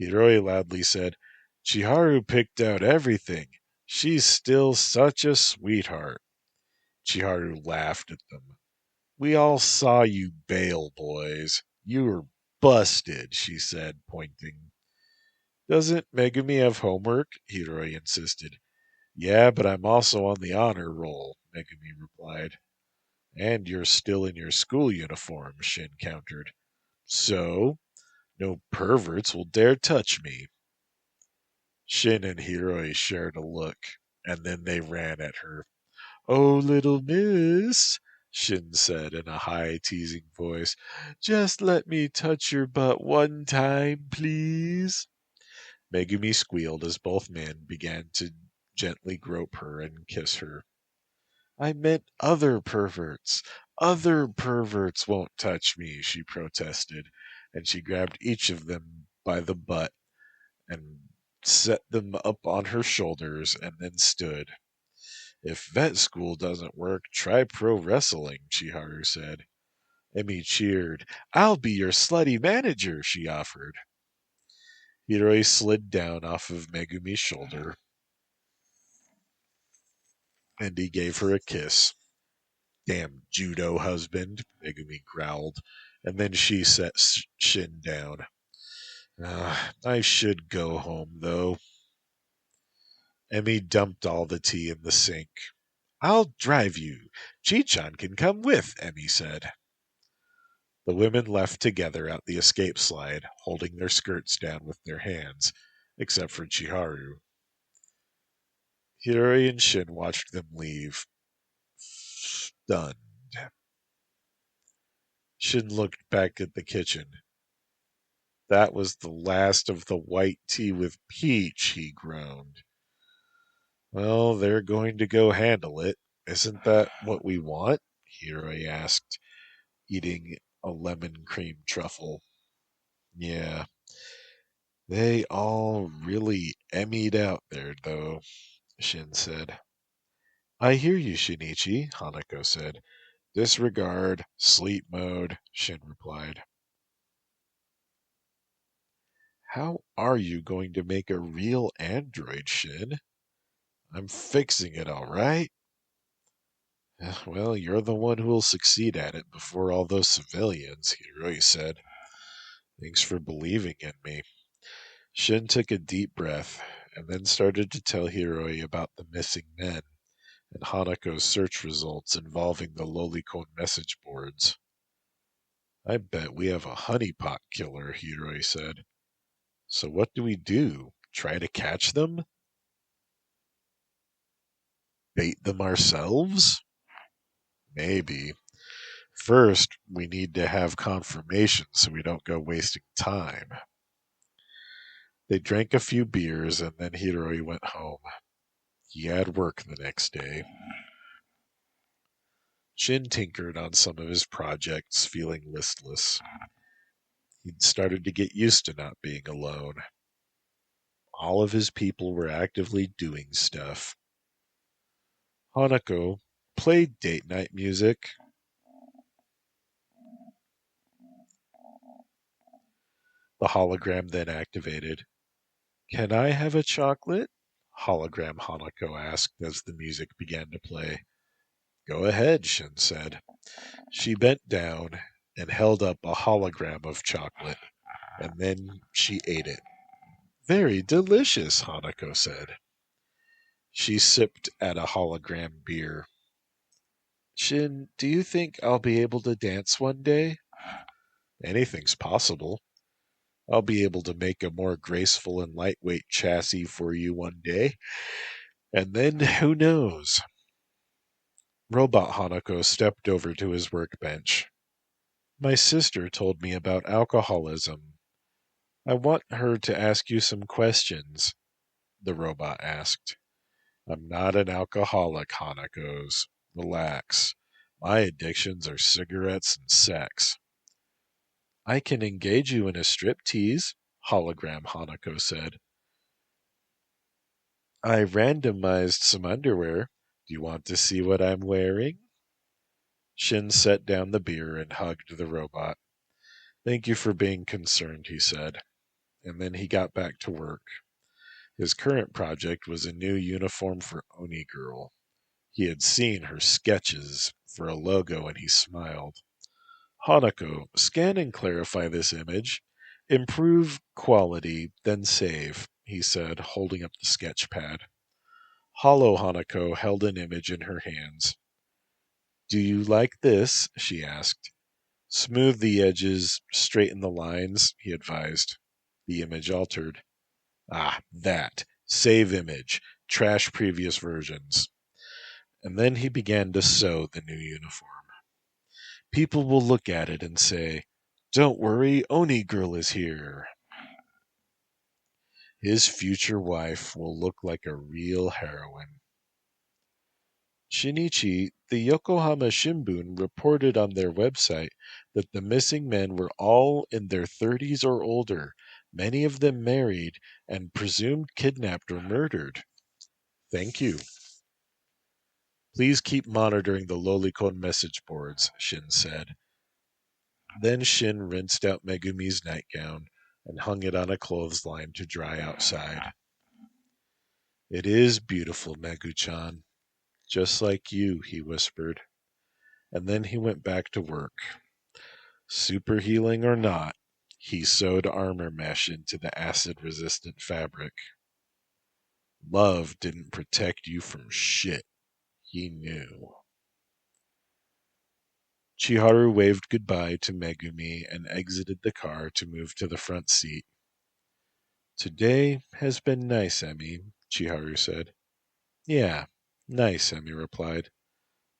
Hiroi loudly said, "Chiharu picked out everything. She's still such a sweetheart." Chiharu laughed at them. "We all saw you bail, boys. You were busted," she said, pointing. "Doesn't Megumi have homework?" Hiroi insisted. "Yeah, but I'm also on the honor roll," Megumi replied. "And you're still in your school uniform," Shin countered. "So, no perverts will dare touch me." Shin and Hiroi shared a look, and then they ran at her. "Oh, little miss," Shin said in a high, teasing voice, "just let me touch your butt one time, please." Megumi squealed as both men began to gently grope her and kiss her. "I meant other perverts. Other perverts won't touch me," she protested, and she grabbed each of them by the butt and set them up on her shoulders and then stood. "If vet school doesn't work, try pro wrestling," Chiharu said. Emi cheered. "I'll be your slutty manager," she offered. Hiroi slid down off of Megumi's shoulder, and he gave her a kiss. "Damn judo husband," Megumi growled, and then she set Shin down. I should go home, though." Emi dumped all the tea in the sink. "I'll drive you. Chi-chan can come with," Emi said. The women left together out the escape slide, holding their skirts down with their hands, except for Chiharu. Hiroi and Shin watched them leave, stunned. Shin looked back at the kitchen. "That was the last of the white tea with peach," he groaned. "Well, they're going to go handle it. Isn't that what we want?" Hiroi asked, eating a lemon cream truffle. "Yeah. They all really emmied out there, though," Shin said. "I hear you, Shinichi," Hanako said. "Disregard, sleep mode," Shin replied. "How are you going to make a real android, Shin?" "I'm fixing it, all right." "Well, you're the one who'll succeed at it before all those civilians," Hiroi said. "Thanks for believing in me." Shin took a deep breath, and then started to tell Hiroi about the missing men and Hanako's search results involving the Lolicon message boards. "I bet we have a honeypot killer," Hiroi said. "So what do we do? Try to catch them? Bait them ourselves?" "Maybe. First, we need to have confirmation so we don't go wasting time." They drank a few beers, and then Hiroi went home. He had work the next day. Shin tinkered on some of his projects, feeling listless. He'd started to get used to not being alone. All of his people were actively doing stuff. Hanako played date night music. The hologram then activated. "Can I have a chocolate?" Hologram Hanako asked as the music began to play. "Go ahead," Shin said. She bent down and held up a hologram of chocolate, and then she ate it. "Very delicious," Hanako said. She sipped at a hologram beer. "Shin, do you think I'll be able to dance one day?" "Anything's possible. I'll be able to make a more graceful and lightweight chassis for you one day. And then, who knows?" Robot Hanako stepped over to his workbench. "My sister told me about alcoholism. I want her to ask you some questions," the robot asked. "I'm not an alcoholic," Hanako's. "Relax. My addictions are cigarettes and sex." "I can engage you in a striptease," Hologram Hanako said. I randomized some underwear. Do you want to see what I'm wearing? Shin set down the beer and hugged the robot. Thank you for being concerned, he said. And then he got back to work. His current project was a new uniform for Oni Girl. He had seen her sketches for a logo and he smiled. Hanako, scan and clarify this image. Improve quality, then save, he said, holding up the sketch pad. Hollow Hanako held an image in her hands. Do you like this? She asked. Smooth the edges, straighten the lines, he advised. The image altered. Ah, that. Save image. Trash previous versions. And then he began to sew the new uniform. People will look at it and say, Don't worry, Oni Girl is here. His future wife will look like a real heroine. Shinichi, the Yokohama Shimbun reported on their website that the missing men were all in their 30s or older, many of them married, and presumed kidnapped or murdered. Thank you. Please keep monitoring the Lolicon message boards, Shin said. Then Shin rinsed out Megumi's nightgown and hung it on a clothesline to dry outside. It is beautiful, Megu-chan. Just like you, he whispered. And then he went back to work. Super healing or not, he sewed armor mesh into the acid-resistant fabric. Love didn't protect you from shit. He knew. Chiharu waved goodbye to Megumi and exited the car to move to the front seat. Today has been nice, Emi, Chiharu said. Yeah, nice, Emi replied.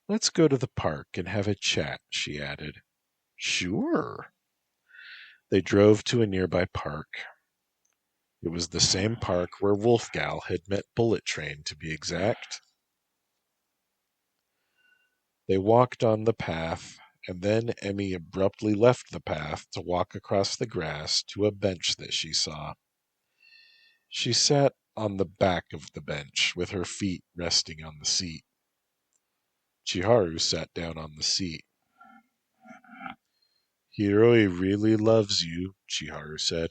Let's go to the park and have a chat, she added. Sure. They drove to a nearby park. It was the same park where Wolfgal had met Bullet Train, to be exact. They walked on the path, and then Emi abruptly left the path to walk across the grass to a bench that she saw. She sat on the back of the bench, with her feet resting on the seat. Chiharu sat down on the seat. Hiroi really loves you, Chiharu said.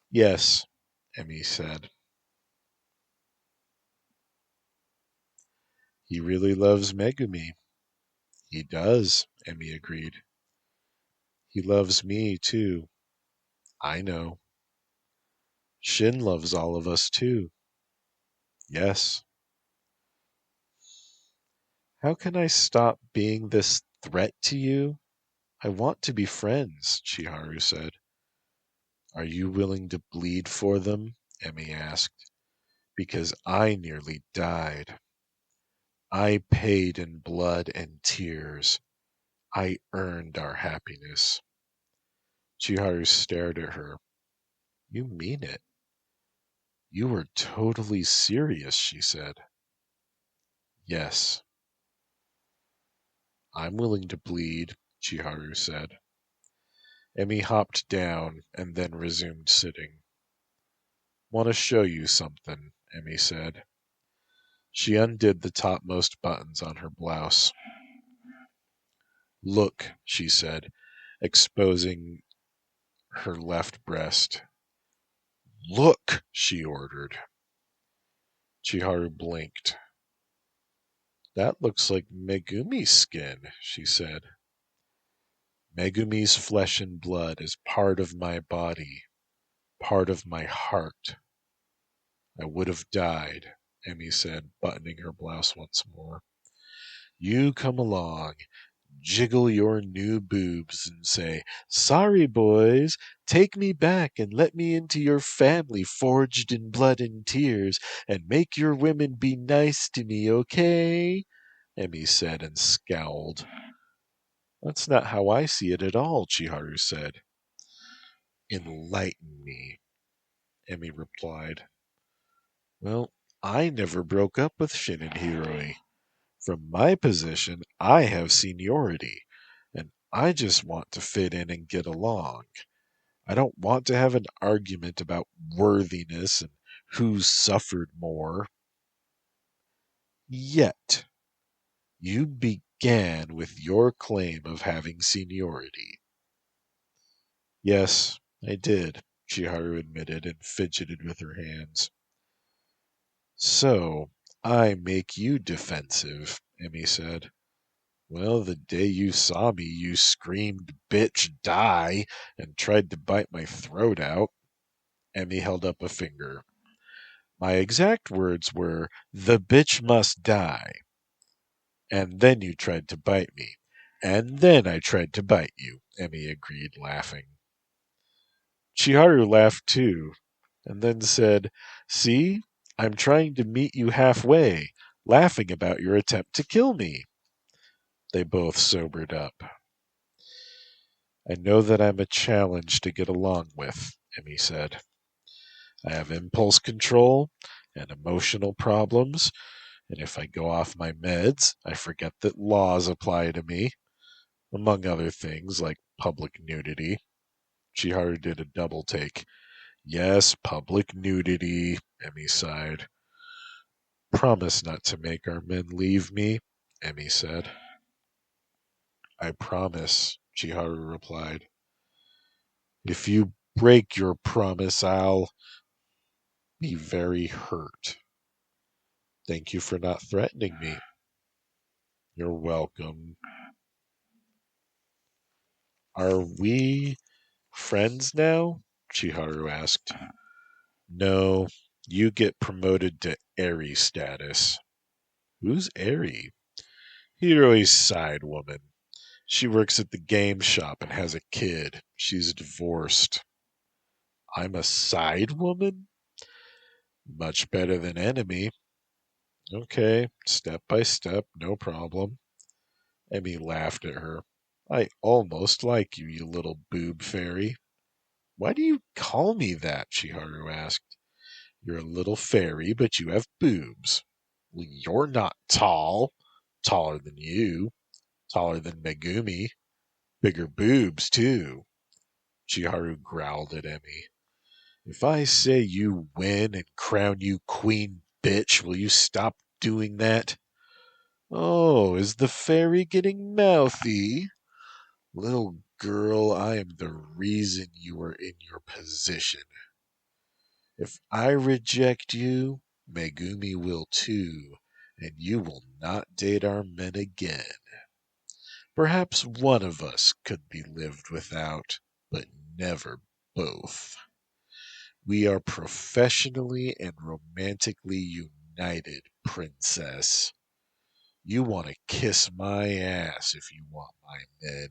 Yes, Emi said. He really loves Megumi. He does, Emi agreed. He loves me, too. I know. Shin loves all of us, too. Yes. How can I stop being this threat to you? I want to be friends, Chiharu said. Are you willing to bleed for them? Emi asked. Because I nearly died. I paid in blood and tears. I earned our happiness. Chiharu stared at her. You mean it? You were totally serious, she said. Yes. I'm willing to bleed, Chiharu said. Emi hopped down and then resumed sitting. Want to show you something, Emi said. She undid the topmost buttons on her blouse. Look, she said, exposing her left breast. Look, she ordered. Chiharu blinked. That looks like Megumi's skin, she said. Megumi's flesh and blood is part of my body, part of my heart. I would have died, Emi said, buttoning her blouse once more. You come along, jiggle your new boobs and say, Sorry, boys, take me back and let me into your family forged in blood and tears, and make your women be nice to me, okay? Emi said and scowled. That's not how I see it at all, Chiharu said. Enlighten me, Emi replied. Well, I never broke up with Shin and Hiroi. From my position, I have seniority, and I just want to fit in and get along. I don't want to have an argument about worthiness and Who's suffered more? Yet, you began with your claim of having seniority. Yes, I did, Chiharu admitted and fidgeted with her hands. So, I make you defensive, Emi said. Well, the day you saw me, you screamed, "Bitch, die," and tried to bite my throat out. Emi held up a finger. My exact words were, "The bitch must die." And then you tried to bite me. And then I tried to bite you, Emi agreed, laughing. Chiharu laughed too, and then said, "See, I'm trying to meet you halfway, laughing about your attempt to kill me." They both sobered up. I know that I'm a challenge to get along with, Emi said. I have impulse control and emotional problems, and if I go off my meds, I forget that laws apply to me, among other things like public nudity. Chiharu did a double take. Yes, public nudity, Emi sighed. Promise not to make our men leave me, Emi said. I promise, Chiharu replied. If you break your promise, I'll be very hurt. Thank you for not threatening me. You're welcome. Are we friends now? Chiharu asked. No, you get promoted to Eri status. Who's Eri? Hiroi's side woman. She works at the game shop and has a kid. She's divorced. I'm a side woman? Much better than enemy. Okay, step by step, no problem. Emi laughed at her. I almost like you, you little boob fairy. Why do you call me that? Chiharu asked. You're a little fairy, but you have boobs. Well, you're not tall. Taller than you. Taller than Megumi. Bigger boobs, too. Chiharu growled at Emi. If I say you win and crown you queen bitch, will you stop doing that? Oh, is the fairy getting mouthy? Little girl, I am the reason you are in your position. If I reject you, Megumi will too, and you will not date our men again. Perhaps one of us could be lived without, but never both. We are professionally and romantically united, princess. You want to kiss my ass if you want my men,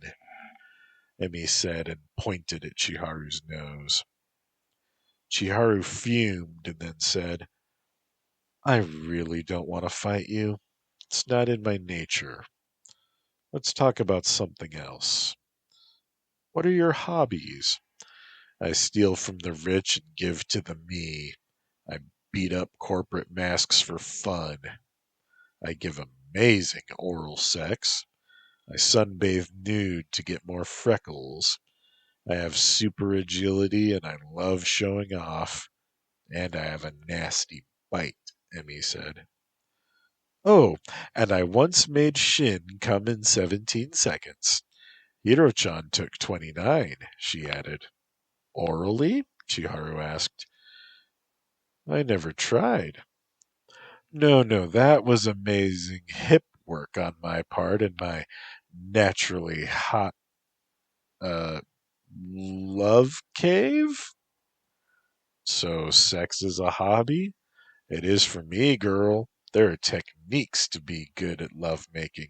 Emi said and pointed at Chiharu's nose. Chiharu fumed and then said, I really don't want to fight you. It's not in my nature. Let's talk about something else. What are your hobbies? I steal from the rich and give to the me. I beat up corporate masks for fun. I give amazing oral sex. I sunbathe nude to get more freckles. I have super agility and I love showing off. And I have a nasty bite, Emi said. Oh, and I once made Shin come in 17 seconds. Hiro-chan took 29, she added. Orally? Chiharu asked. I never tried. No, that was amazing hip work on my part in my naturally hot, uh, love cave? So sex is a hobby? It is for me, girl. There are techniques to be good at love making.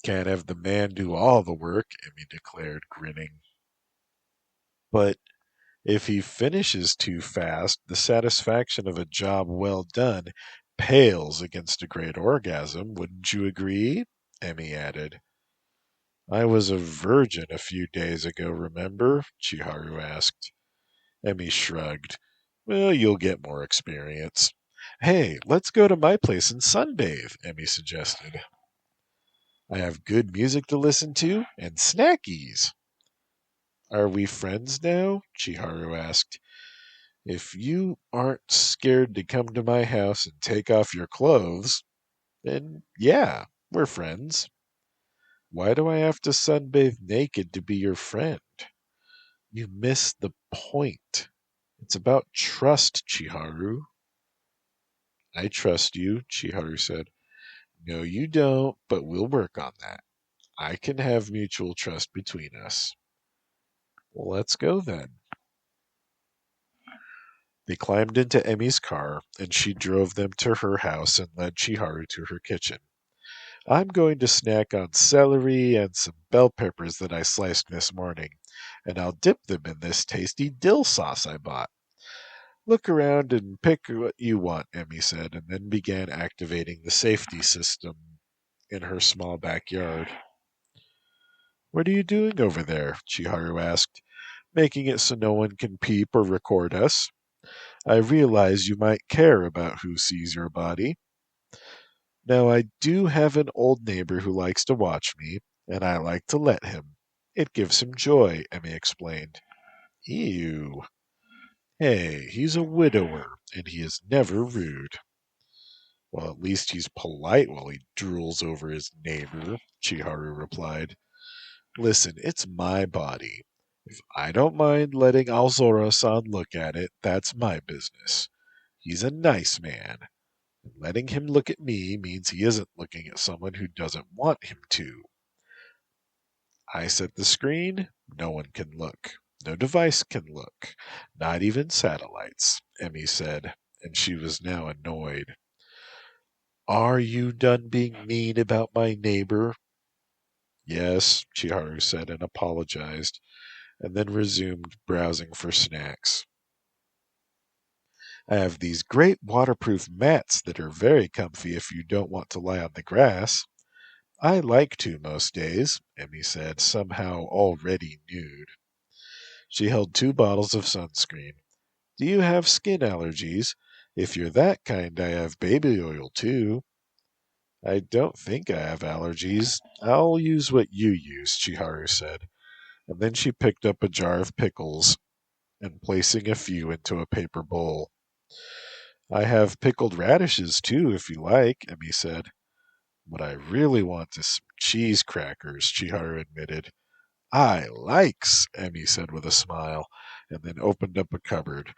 Can't have the man do all the work, Emi declared, grinning. But if he finishes too fast, the satisfaction of a job well done pales against a great orgasm, wouldn't you agree? Emi added. I was a virgin a few days ago, remember? Chiharu asked. Emi shrugged. Well, you'll get more experience. Hey, let's go to my place and sunbathe, Emi suggested. I have good music to listen to and snackies. Are we friends now? Chiharu asked. If you aren't scared to come to my house and take off your clothes, then yeah, we're friends. Why do I have to sunbathe naked to be your friend? You miss the point. It's about trust, Chiharu. I trust you, Chiharu said. No, you don't, but we'll work on that. I can have mutual trust between us. Well, let's go then. They climbed into Emi's car, and she drove them to her house and led Chiharu to her kitchen. I'm going to snack on celery and some bell peppers that I sliced this morning, and I'll dip them in this tasty dill sauce I bought. Look around and pick what you want, Emi said, and then began activating the safety system in her small backyard. What are you doing over there? Chiharu asked, making it so no one can peep or record us. I realize you might care about who sees your body. Now, I do have an old neighbor who likes to watch me, and I like to let him. It gives him joy, Emi explained. Ew. Hey, he's a widower, and he is never rude. Well, at least he's polite while he drools over his neighbor, Chiharu replied. Listen, it's my body. If I don't mind letting Alzora-san look at it, that's my business. He's a nice man. And letting him look at me means he isn't looking at someone who doesn't want him to. I set the screen, no one can look. No device can look. Not even satellites, Emi said, and she was now annoyed. Are you done being mean about my neighbor? Yes, Chiharu said and apologized, and then resumed browsing for snacks. I have these great waterproof mats that are very comfy if you don't want to lie on the grass. I like to most days, Emi said, somehow already nude. She held 2 bottles of sunscreen. Do you have skin allergies? If you're that kind, I have baby oil too. I don't think I have allergies. I'll use what you use, Chiharu said, and then she picked up a jar of pickles and placing a few into a paper bowl. I have pickled radishes too, if you like, Emi said. What I really want is some cheese crackers, Chiharu admitted. I likes, Emi said with a smile, and then opened up a cupboard.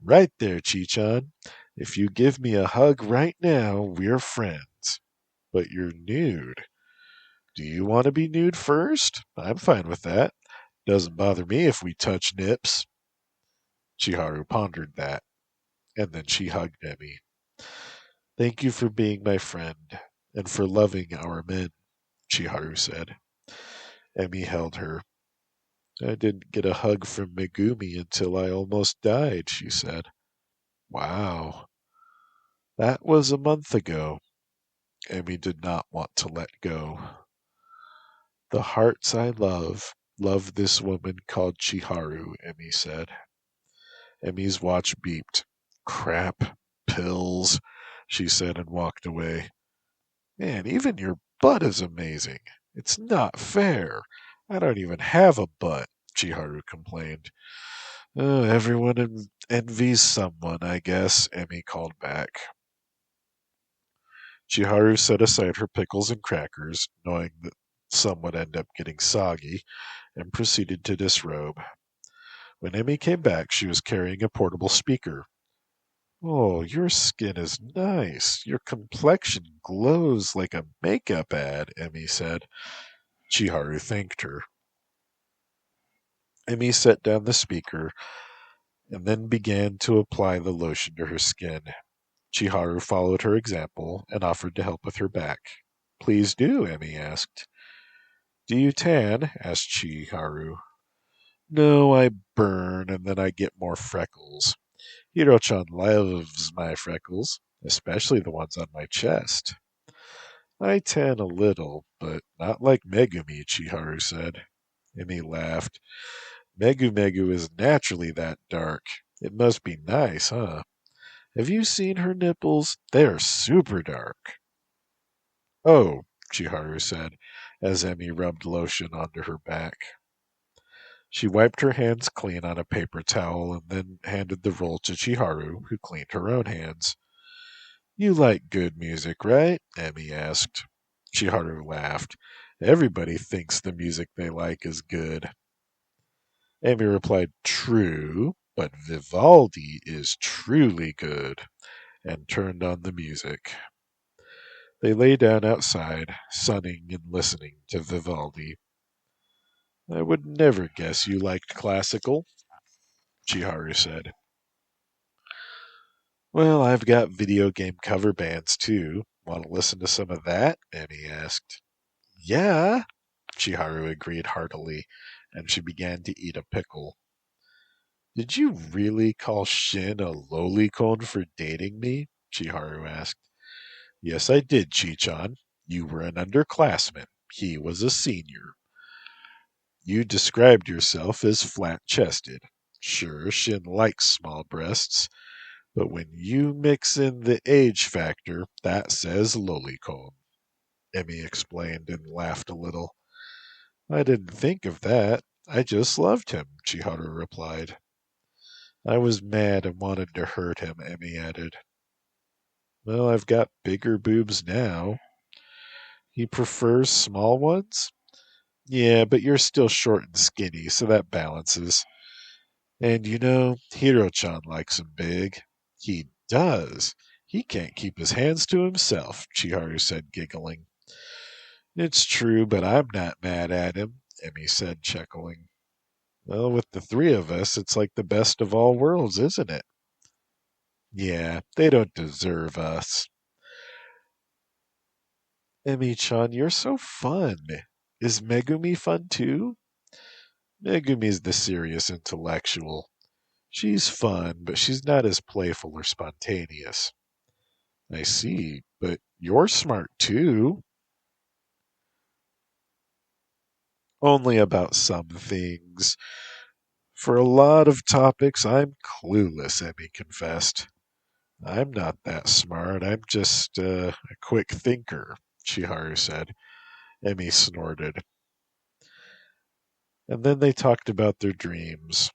Right there, Chi-chan. If you give me a hug right now, we're friends. But you're nude. Do you want to be nude first? I'm fine with that. Doesn't bother me if we touch nips. Chiharu pondered that, and then she hugged Emi. Thank you for being my friend, and for loving our men, Chiharu said. Emi held her. I didn't get a hug from Megumi until I almost died, she said. Wow. That was a month ago. Emi did not want to let go. The hearts I love this woman called Chiharu, Emi said. Emi's watch beeped. Crap. Pills, she said and walked away. Man, even your butt is amazing. It's not fair. I don't even have a butt, Chiharu complained. Oh, everyone envies someone, I guess, Emi called back. Chiharu set aside her pickles and crackers, knowing that some would end up getting soggy, and proceeded to disrobe. When Emi came back, she was carrying a portable speaker. Oh, your skin is nice. Your complexion glows like a makeup ad, Emi said. Chiharu thanked her. Emi set down the speaker and then began to apply the lotion to her skin. Chiharu followed her example and offered to help with her back. Please do, Emi asked. Do you tan? Asked Chiharu. No, I burn and then I get more freckles. Hiro-chan loves my freckles, especially the ones on my chest. I tan a little, but not like Megumi, Chiharu said. Emi laughed. Megu is naturally that dark. It must be nice, huh? Have you seen her nipples? They're super dark. Oh, Chiharu said, as Emi rubbed lotion onto her back. She wiped her hands clean on a paper towel and then handed the roll to Chiharu, who cleaned her own hands. You like good music, right? Emi asked. Chiharu laughed. Everybody thinks the music they like is good. Emi replied, True, but Vivaldi is truly good, and turned on the music. They lay down outside, sunning and listening to Vivaldi. I would never guess you liked classical, Chiharu said. Well, I've got video game cover bands too. Want to listen to some of that? Emi asked. Yeah, Chiharu agreed heartily, and she began to eat a pickle. Did you really call Shin a lolicon for dating me? Chiharu asked. Yes, I did, Chi-chan. You were an underclassman. He was a senior. You described yourself as flat-chested. Sure, Shin likes small breasts, but when you mix in the age factor, that says lolicon. Emi explained and laughed a little. I didn't think of that. I just loved him, Chiharu replied. I was mad and wanted to hurt him, Emi added. Well, I've got bigger boobs now. He prefers small ones? Yeah, but you're still short and skinny, so that balances. And you know, Hiro-chan likes him big. He does. He can't keep his hands to himself, Chiharu said, giggling. It's true, but I'm not mad at him, Emi said, chuckling. Well, with the three of us, it's like the best of all worlds, isn't it? Yeah, they don't deserve us. Emi-chan, you're so fun. Is Megumi fun too? Megumi's the serious intellectual. She's fun, but she's not as playful or spontaneous. I see, but you're smart too. Only about some things. For a lot of topics, I'm clueless, Emi confessed. I'm not that smart. I'm just a quick thinker, Chiharu said. Emi snorted. And then they talked about their dreams.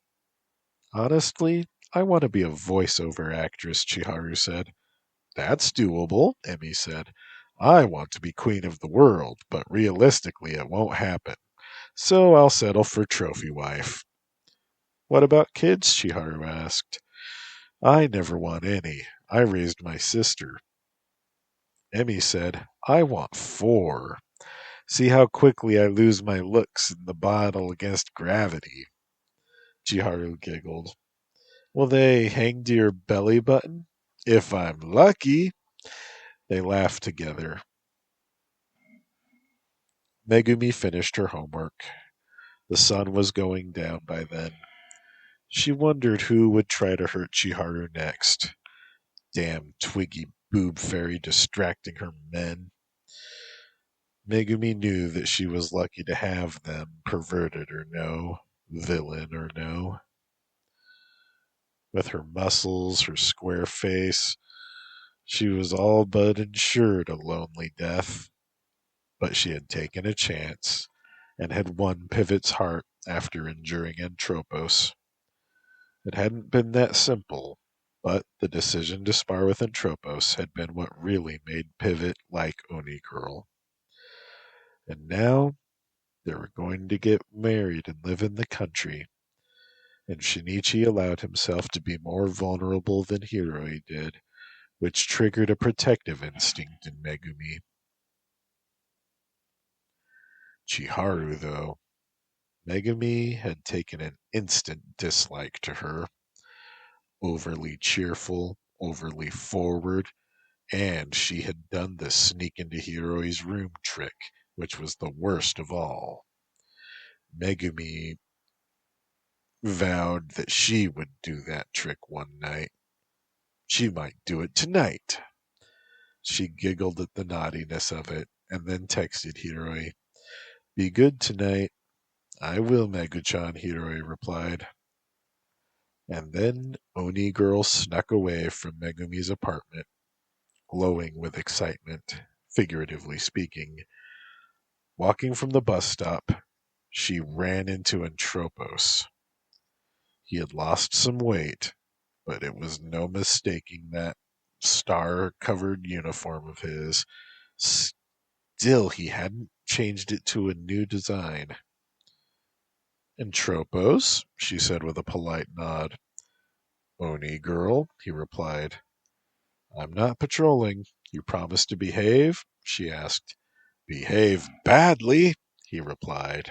Honestly, I want to be a voiceover actress, Chiharu said. That's doable, Emi said. I want to be queen of the world, but realistically it won't happen. So I'll settle for trophy wife. What about kids? Chiharu asked. I never want any. I raised my sister. Emi said, I want 4. See how quickly I lose my looks in the bottle against gravity. Chiharu giggled. Will they hang to your belly button? If I'm lucky. They laughed together. Megumi finished her homework. The sun was going down by then. She wondered who would try to hurt Chiharu next. Damn twiggy boob fairy distracting her men. Megumi knew that she was lucky to have them, perverted or no, villain or no. With her muscles, her square face, she was all but insured a lonely death. But she had taken a chance and had won Pivot's heart after enduring Entropos. It hadn't been that simple, but the decision to spar with Entropos had been what really made Pivot like Oni Girl. And now they were going to get married and live in the country, and Shinichi allowed himself to be more vulnerable than Hiroi did, which triggered a protective instinct in Megumi. Chiharu, though, Megumi had taken an instant dislike to her. Overly cheerful, overly forward, and she had done the sneak into Hiroi's room trick, which was the worst of all. Megumi vowed that she would do that trick one night. She might do it tonight. She giggled at the naughtiness of it, and then texted Hiroi. Be good tonight. I will, Megu-chan, Hiroi replied. And then Oni Girl snuck away from Megumi's apartment, glowing with excitement, figuratively speaking. Walking from the bus stop, She ran into Entropos. He had lost some weight, but it was no mistaking that star-covered uniform of his. Still, he hadn't changed it to a new design. Entropos, she said with a polite nod. Oni girl, he replied. I'm not patrolling. You promise to behave? She asked. Behave badly, he replied.